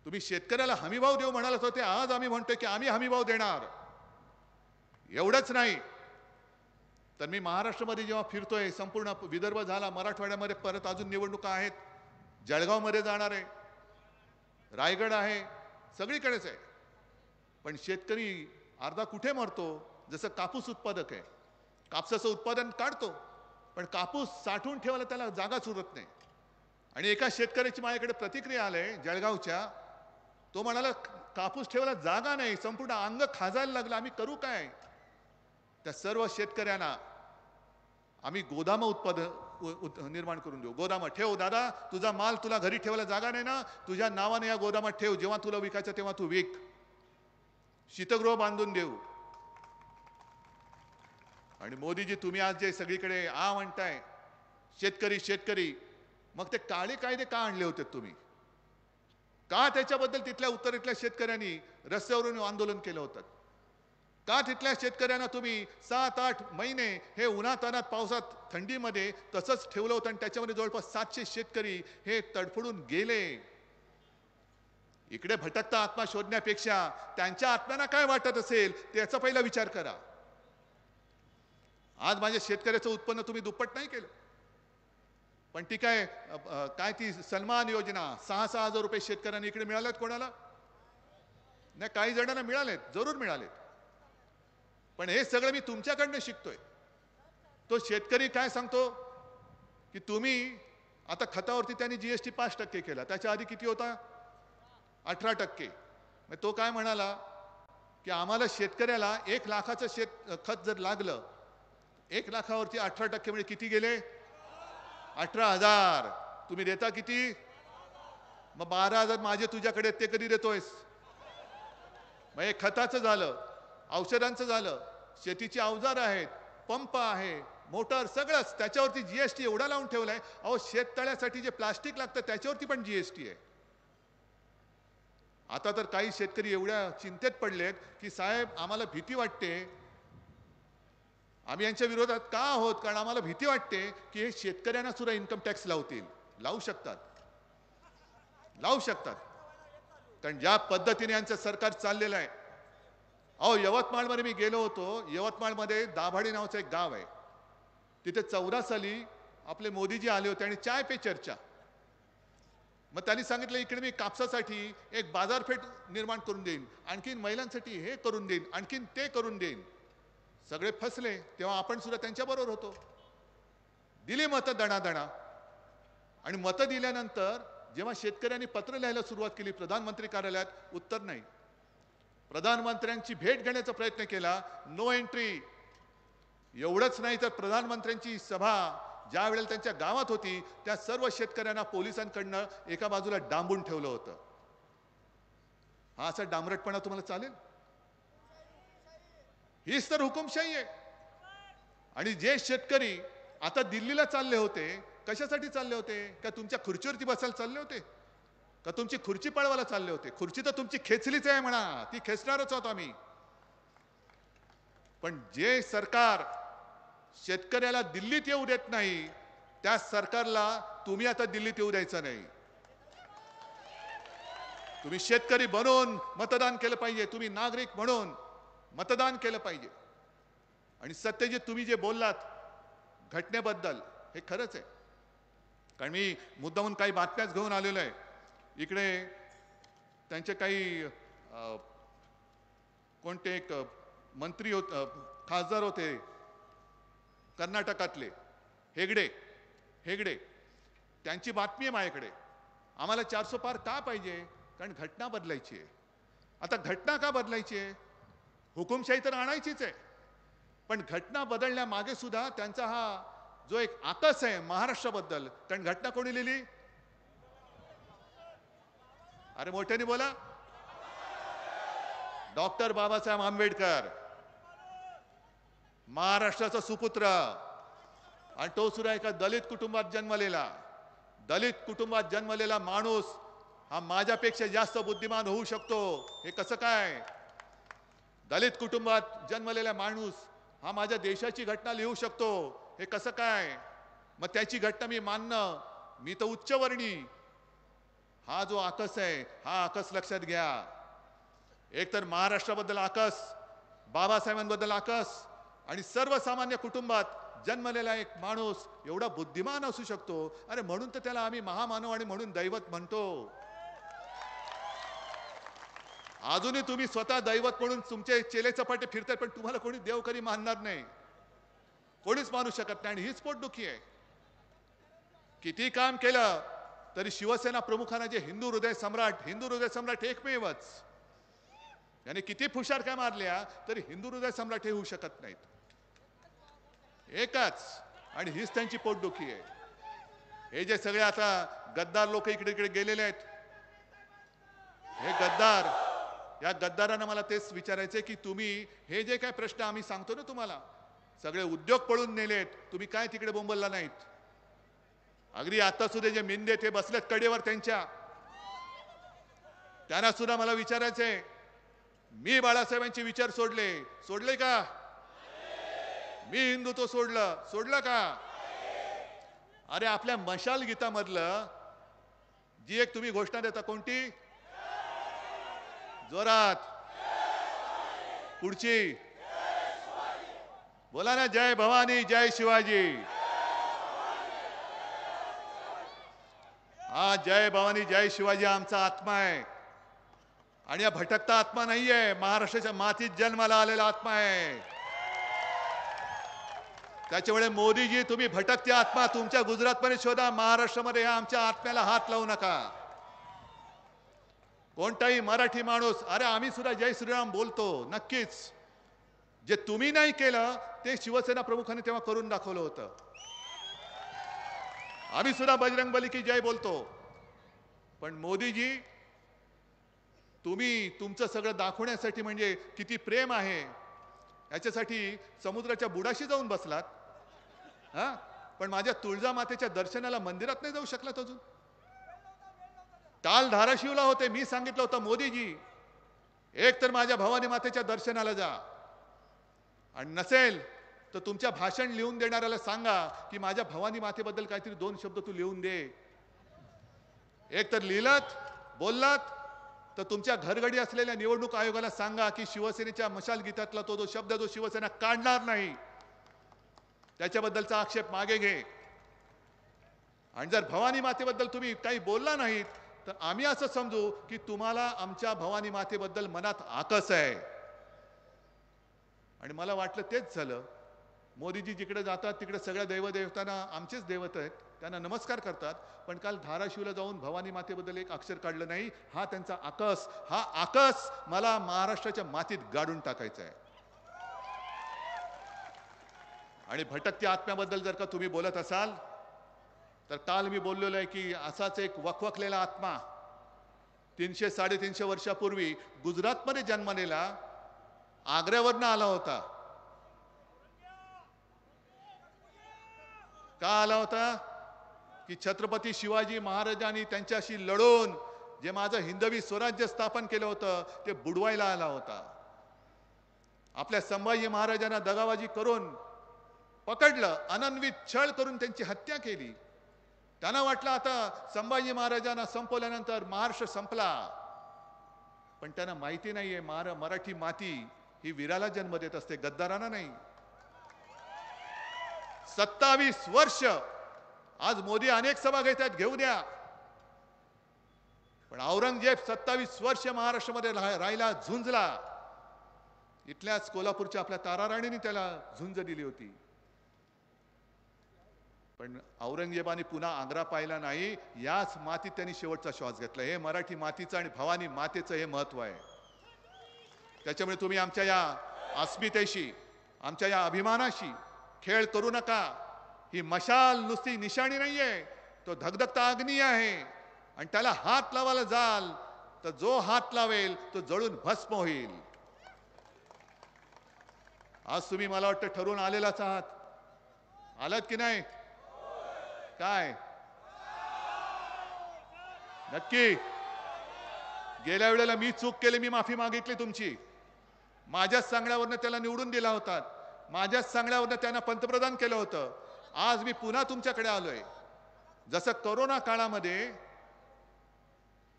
तुम्ही शेतकऱ्याला हमीभाव देऊ म्हणालात होते, आज आम्ही म्हणतोय की आम्ही हमीभाव देणार. एवढंच नाही तर मी महाराष्ट्रामध्ये जेव्हा फिरतोय, संपूर्ण विदर्भ झाला, मराठवाड्यामध्ये परत अजून निवडणुका आहेत, जळगावमध्ये जाणार आहे, रायगड आहे, सगळीकडेच आहे. पण शेतकरी अर्धा कुठे मरतो. जसं कापूस उत्पादक आहे, कापसाचं उत्पादन काढतो पण कापूस साठवून ठेवायला त्याला जागाच उरत नाही. आणि एका शेतकऱ्याची माझ्याकडे प्रतिक्रिया आली जळगावच्या. तो म्हणाला कापूस ठेवायला जागा नाही, संपूर्ण अंग खाजायला लागलं, आम्ही करू काय. त्या सर्व शेतकऱ्यांना आम्ही गोदाम निर्माण करून देऊ. गोदाम ठेव दादा, तुझा माल तुला घरी ठेवायला जागा नाही ना, तुझ्या नावाने या गोदामात ठेव, जेव्हा तुला विकायचं तेव्हा तू विक. शीतगृह बांधून देऊ. आणि मोदीजी तुम्ही आज जे सगळीकडे म्हणताय शेतकरी शेतकरी, मग ते काळे कायदे का आणले होते तुम्ही. का त्याच्याबद्दल तिथल्या उत्तरेतल्या शेतकऱ्यांनी रस्त्यावरून आंदोलन केलं होतं. का तिथल्या शेतकऱ्यांना तुम्ही 7-8 महिने हे उन्हातानात पावसात थंडीमध्ये तसंच ठेवलं होतं आणि त्याच्यामध्ये जवळपास 700 शेतकरी हे तडफडून गेले. इकडे भटकता आत्मा शोधण्यापेक्षा त्यांच्या आत्म्यांना काय वाटत असेल त्याचा पहिला विचार करा. आज माझ्या शेतकऱ्याचं उत्पन्न तुम्ही दुप्पट नाही केलं, पण ती काय ती सन्मान योजना 6,000 रुपये शेतकऱ्यांना इकडे मिळालेत कोणाला नाही. काही जणांना मिळालेत, जरूर मिळालेत. पण हे सगळं मी तुमच्याकडनं शिकतोय. तो शेतकरी काय सांगतो की तुम्ही आता खतावरती त्यांनी जीएसटी 5% केला, त्याच्या आधी किती होता 18%. मग तो काय म्हणाला की आम्हाला शेतकऱ्याला 1 लाखाचं खत जर लागलं, 1 लाखावरती 18% म्हणजे किती गेले 18,000. तुम्ही देता किती. मग 12,000 माझे तुझ्याकडे, ते कधी देतोयस. मग हे खताचं झालं, औषधांचं झालं, शेतीची अवजार आहेत, पंप आहे, मोटर, सगळंच त्याच्यावरती जीएसटी एवढा लावून ठेवलाय. अहो शेततळ्यासाठी जे प्लास्टिक लागतं त्याच्यावरती पण जीएसटी आहे. आता तर काही शेतकरी एवढ्या चिंतेत पडलेत की साहेब आम्हाला भीती वाटते. आम्ही यांच्या विरोधात का आहोत, कारण आम्हाला भीती वाटते की हे शेतकऱ्यांना सुद्धा इन्कम टॅक्स लावतील. लावू शकतात. कारण ज्या पद्धतीने यांचं सरकार चाललेलं आहे, अहो यवतमाळमध्ये मी गेलो होतो. यवतमाळमध्ये दाभाडी नावाचं एक गाव आहे. तिथे 14 साली आपले मोदीजी आले होते आणि चाय पे चर्चा. मग त्यांनी सांगितलं इकडे मी कापसासाठी एक बाजारपेठ निर्माण करून देईन, आणखीन महिलांसाठी हे करून देईन, आणखीन ते करून देईन. सगळे फसले. तेव्हा आपण सुद्धा त्यांच्याबरोबर होतो. दिली मतं दणादणा. आणि मतं दिल्यानंतर जेव्हा शेतकऱ्यांनी पत्र लिहायला सुरुवात केली प्रधानमंत्री कार्यालयात, उत्तर नाही. प्रधानमंत्र्यांची भेट घेण्याचा प्रयत्न केला, नो एंट्री. एवढंच नाही तर प्रधानमंत्र्यांची सभा ज्या वेळेला त्यांच्या गावात होती त्या सर्व शेतकऱ्यांना पोलिसांकडनं एका बाजूला डांबून ठेवलं होतं. हा असा डांबरटपणा तुम्हाला चालेल? हीच तर हुकुमशाही आहे. आणि जे शेतकरी आता दिल्लीला चालले होते, कशासाठी चालले होते? का तुमच्या खुर्चीवरती बसायला चालले होते? का तुमची खुर्ची पळवायला चालले होते? खुर्ची तर तुमची खेचलीच आहे म्हणा, ती खेचणारच आहोत आम्ही. पण जे सरकार शेतकऱ्याला दिल्लीत येऊ देत नाही, त्या सरकारला तुम्ही आता दिल्लीत येऊ द्यायचं नाही. तुम्ही शेतकरी बनून मतदान केलं पाहिजे. तुम्ही नागरिक म्हणून मतदान केलं पाहिजे. आणि सत्यजित, तुम्ही जे बोललात घटनेबद्दल हे खरंच आहे. कारण मी मुद्दामून काही बातम्याच घेऊन आलेलो आहे. इकडे त्यांचे काही कोणते एक मंत्री खासदार होते कर्नाटकातले, हेगडे. त्यांची बातमी आहे माझ्याकडे. आम्हाला 400 पार का पाहिजे? कारण घटना बदलायची आहे. आता घटना का बदलायची आहे? हुकुमशाही तर आणायचीच आहे, पण घटना बदलण्यामागे सुद्धा त्यांचा हा जो एक आकस आहे महाराष्ट्राबद्दल. कारण घटना कोणी लिहिली? अरे मोठ्याने बोला. डॉक्टर बाबासाहेब आंबेडकर, महाराष्ट्राचा सुपुत्र. आणि तो सुद्धा एका दलित कुटुंबात जन्मलेला. दलित कुटुंबात जन्मलेला माणूस हा माझ्यापेक्षा जास्त बुद्धिमान होऊ शकतो. हे कसं काय? दलित कुटुंबात जन्मलेला माणूस हा माझ्या देशाची घटना लिहू शकतो. हे कसं काय? मग त्याची घटना मी मानणं, मी तर उच्चवर्णी. हा जो आकस आहे, हा आकस लक्षात घ्या. एकतर महाराष्ट्राबद्दल आकस, बाबासाहेबांबद्दल आकस, आणि सर्वसामान्य कुटुंबात जन्मलेला एक माणूस एवढा बुद्धिमान असू शकतो. अरे म्हणून तर त्याला आम्ही महामानव आणि म्हणून दैवत म्हणतो. अजूनही तुम्ही स्वतः दैवत म्हणून तुमचे चेले चपाटे फिरतात, पण तुम्हाला कोणी देवकरी मानणार नाही, कोणीच मानू शकत नाही. आणि हीच पोटदुखी आहे. किती काम केलं तरी शिवसेना प्रमुखांना जे हिंदू हृदय सम्राट एकमेवच, याने किती फुशारक्या मारल्या तरी हिंदू हृदय सम्राट हे होऊ शकत नाहीत. एकच. आणि हीच त्यांची पोटदुखी आहे. हे जे सगळे आता गद्दार लोक इकडे इकडे गेलेले आहेत, हे गद्दार, या गद्दारांना मला तेच विचारायचंय की तुम्ही हे जे काय प्रश्न आम्ही सांगतो ना तुम्हाला, सगळे उद्योग पळून नेलेत, तुम्ही काय तिकडे बोंबलला नाहीत? अगदी आता सुद्धा जे मिंदे ते बसलेत कडेवर त्यांच्या, त्यांना सुद्धा मला विचारायचंय, मी बाळासाहेबांचे विचार सोडले का? मी हिंदुत्व सोडलं का? अरे आपल्या मशाल गीतामधलं जी एक तुम्ही घोषणा देता, कोणती? जोरात पुढची बोला ना. जय भवानी, जय शिवाजी. हा, जय भवानी जय शिवाजी आमचा आत्मा आहे. आणि हा भटकता आत्मा नाहीये, महाराष्ट्राच्या मातीत जन्माला आलेला आत्मा आहे. त्याच्यामुळे मोदीजी, तुम्ही भटकते आत्मा तुमच्या गुजरातमध्ये शोधा, महाराष्ट्रामध्ये आमच्या आत्म्याला हात लावू नका. कोणताही मराठी माणूस, अरे आम्ही सुद्धा जय श्रीराम बोलतो नक्कीच. जे तुम्ही नाही केलं ते शिवसेना प्रमुखांनी तेव्हा करून दाखवलं होतं. आम्ही सुद्धा बजरंगबली की जय बोलतो. पण मोदीजी, तुम्ही तुमचं सगळं दाखवण्यासाठी, म्हणजे किती प्रेम आहे याच्यासाठी समुद्राच्या बुडाशी जाऊन बसलात. हा, पण माझ्या तुळजा मातेच्या दर्शनाला मंदिरात नाही जाऊ शकलात अजून. काल धाराशिवला होते, मी सांगितलं होतं मोदीजी एक तर माझ्या भवानी मातेच्या दर्शनाला जा, आणि नसेल तर तुमच्या भाषण लिहून देणाऱ्याला सांगा की माझ्या भवानी मातेबद्दल काहीतरी 2 शब्द तू लिहून दे. एक तर लिहिलात, बोललात, तर तुमच्या घरगडी असलेल्या निवडणूक आयोगाला सांगा की शिवसेनेच्या मशाल गीतातला तो जो शब्द जो शिवसेना काढणार नाही त्याच्याबद्दलचा आक्षेप मागे घे. आणि जर भवानी मातेबद्दल तुम्ही काही बोलला नाहीत तर आम्ही असं समजू की तुम्हाला आमच्या भवानी मातेबद्दल मनात आकस आहे. आणि मला वाटलं तेच झालं. मोदीजी जिकडे जातात तिकडे सगळ्या दैवदेवतांना आमचेच दैवत आहेत, त्यांना नमस्कार करतात, पण काल धाराशिवला जाऊन भवानी मातेबद्दल एक अक्षर काढलं नाही. हा त्यांचा आकस, हा आकस मला महाराष्ट्राच्या मातीत गाडून टाकायचा आहे. आणि भटकत्या आत्म्याबद्दल जर का तुम्ही बोलत असाल तर काल मी बोललेलो आहे की असाच एक वखवखलेला आत्मा 300-350 वर्षापूर्वी गुजरातमध्ये जन्मलेला आग्र्यावरनं आला होता. का आला होता? की छत्रपती शिवाजी महाराजांनी त्यांच्याशी लढून जे माझं हिंदवी स्वराज्य स्थापन केलं होतं ते बुडवायला आला होता. आपल्या संभाजी महाराजांना दगाबाजी करून पकडलं, अनन्वित छळ करून त्यांची हत्या केली. त्यांना वाटलं आता संभाजी महाराजांना संपवल्यानंतर महाराष्ट्र संपला, पण त्यांना माहिती नाहीये मराठी माती ही वीराला जन्म देत असते, गद्दारांना नाही. 27 वर्ष आज मोदी अनेक सभा घेत आहेत, घेऊ द्या, पण औरंगजेब 27 वर्ष महाराष्ट्रामध्ये राहिला, झुंजला. इथल्याच कोल्हापूरच्या आपल्या ताराराणीने त्याला झुंज दिली होती. पण औरंगजेबाने पुन्हा आग्रा पाहिला नाही, याच मातीत त्यांनी शेवटचा श्वास घेतला. हे मराठी मातीचं आणि भवानी मातेचं हे महत्व आहे. त्याच्यामुळे तुम्ही आमच्या या अस्मितेशी, आमच्या या अभिमानाशी खेळ करू नका. ही मशाल नुसती निशाणी नाहीये, तो धगधगता अग्नी आहे. आणि त्याला हात लावायला जाल तर जो हात लावेल तो जळून भस्म होईल. आज तुम्ही मला वाटतं ठरवून आलेलाच आहात. आलात की नाही? काय नक्की? गेल्या वेळेला मी चूक केली, मी माफी मागितली तुमची. माझ्याच सांगण्यावरनं त्याला निवडून दिला होता, माझ्याच सांगण्यावरनं त्यांना पंतप्रधान केलं होतं. आज मी पुन्हा तुमच्याकडे आलोय. जसं कोरोना काळामध्ये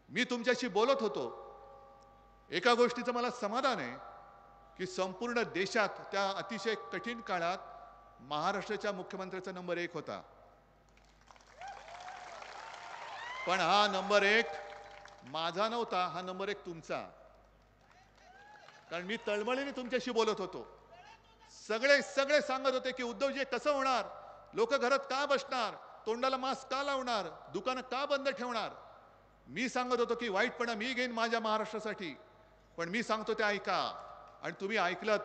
मी तुमच्याशी बोलत होतो, एका गोष्टीचं मला समाधान आहे की संपूर्ण देशात त्या अतिशय कठीण काळात महाराष्ट्राच्या मुख्यमंत्र्याचा नंबर 1 होता. पण हा नंबर 1 माझा नव्हता, हा नंबर 1 तुमचा. कारण मी तळमळीने तुमच्याशी बोलत होतो. सगळे सांगत होते की उद्धवजी कसं होणार, लोक घरात का बसणार, तोंडाला मास्क का लावणार, दुकानं का बंद ठेवणार. मी सांगत होतो की वाईटपणा मी घेईन माझ्या महाराष्ट्रासाठी, पण मी सांगतो ते ऐका. आणि तुम्ही ऐकलत,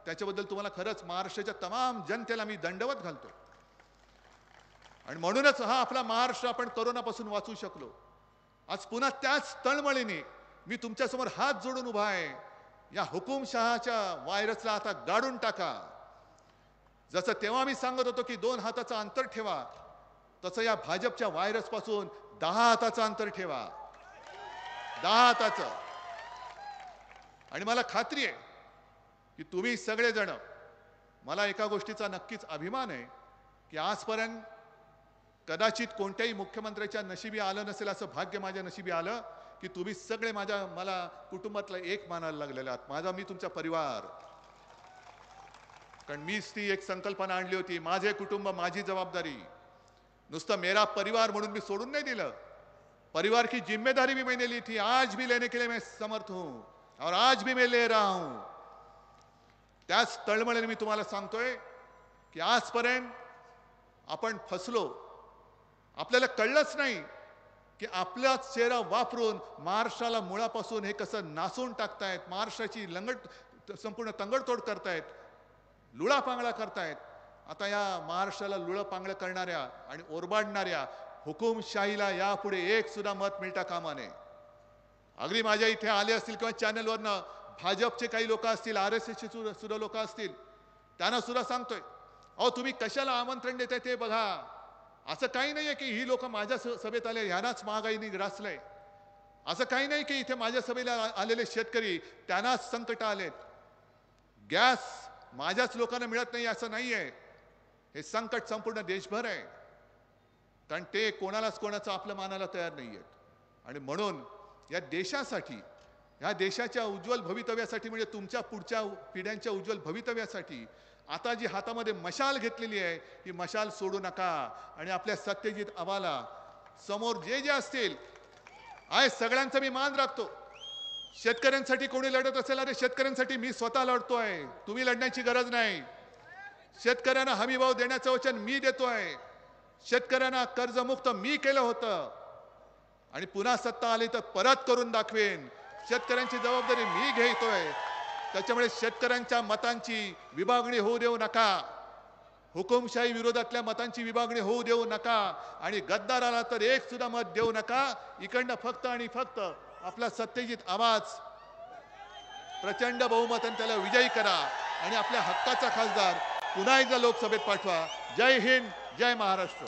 त्याच्याबद्दल तुम्हाला खरंच महाराष्ट्राच्या तमाम जनतेला मी दंडवत घालतो. आणि म्हणूनच हा आपला महाराष्ट्र आपण कोरोनापासून वाचू शकलो. आज पुन्हा त्याच तळमळीने मी तुमच्यासमोर हात जोडून उभा आहे. या हुकुमशहाच्या व्हायरसला आता गाडून टाका. जसं तेव्हा मी सांगत होतो की 2 हाताचं अंतर ठेवा, तसं या भाजपच्या व्हायरस पासून 10 हाताचं अंतर ठेवा. 10 हाताचं. आणि मला खात्री आहे की तुम्ही सगळेजण, मला एका गोष्टीचा नक्कीच अभिमान आहे की आजपर्यंत कदाचित कोणत्याही मुख्यमंत्र्याच्या नशिबी आलं नसेल असं भाग्य माझ्या नशिबी आलं की तुम्ही सगळे मला कुटुंबातला एक मानायला लागलेले आहात. मी तुमचा परिवार. कारण मीच ती एक संकल्पना आणली होती, माझे कुटुंब माझी जबाबदारी. नुसतं मेरा परिवार म्हणून मी सोडून नाही दिलं. परिवार की जिम्मेदारी भी मैंने ली थी, आज भी लेने के लिए मैं समर्थ हूं और आज भी मैं ले रहा हूं. त्याच तळमळीने मी तुम्हाला सांगतोय की आजपर्यंत आपण फसलो. आपल्याला कळलंच नाही की आपला चेहरा वापरून महाराष्ट्राला मुळापासून हे कसं नासून टाकतायत, महाराष्ट्राची संपूर्ण तंगडतोड करतायत, लुळापांगळा करतायत. आता या महाराष्ट्राला लुळापांगळं करणाऱ्या आणि ओरबाडणाऱ्या हुकुमशाहीला यापुढे एक सुद्धा मत मिळता कामा नये. अगदी माझ्या इथे आले असतील किंवा चॅनलवरनं भाजपचे काही लोक असतील, RSSचे सुद्धा लोक असतील, त्यांना सुद्धा सांगतोय, अहो तुम्ही कशाला आमंत्रण देताय ते बघा. असं काही नाहीये की ही लोक माझ्या सभेत आले ह्यांनाच महागाईने ग्रासलंय. असं काही नाही की इथे माझ्या सभेला आलेले शेतकरी त्यांनाच संकट आलेत. गॅस माझ्याच लोकांना मिळत नाही असं नाहीये. हे संकट संपूर्ण देशभर आहे. कारण ते कोणालाच कोणाचं आपलं मानायला तयार नाहीयेत. आणि म्हणून या देशासाठी ह्या देशाच्या उज्ज्वल भवितव्यासाठी म्हणजे तुमच्या पुढच्या पिढ्यांच्या उज्ज्वल भवितव्यासाठी आता जी हातामध्ये मशाल घेतलेली आहे ही मशाल सोडू नका आणि आपल्या सत्यजित आबाला समोर जे जे असतील आहे सगळ्यांचा मी मान राखतो. शेतकऱ्यांसाठी कोणी लढत असेल अरे शेतकऱ्यांसाठी मी स्वतः लढतोय, तुम्ही लढण्याची गरज नाही. शेतकऱ्यांना हमीभाव देण्याचं वचन मी देतोय. शेतकऱ्यांना कर्जमुक्त मी केलं होतं आणि पुन्हा सत्ता आली तर परत करून दाखवेन. शेतकऱ्यांची जबाबदारी मी घेतोय. त्याच्यामुळे शेतकऱ्यांच्या मतांची विभागणी होऊ देऊ नका. हुकुमशाही विरोधातल्या मतांची विभागणी होऊ देऊ नका आणि गद्दाराला तर एक सुद्धा मत देऊ नका. इकडनं फक्त आणि फक्त आपला सत्यजित आवाज प्रचंड बहुमताने त्याला विजयी करा आणि आपल्या हक्काचा खासदार पुन्हा एकदा लोकसभेत पाठवा. जय हिंद, जय महाराष्ट्र.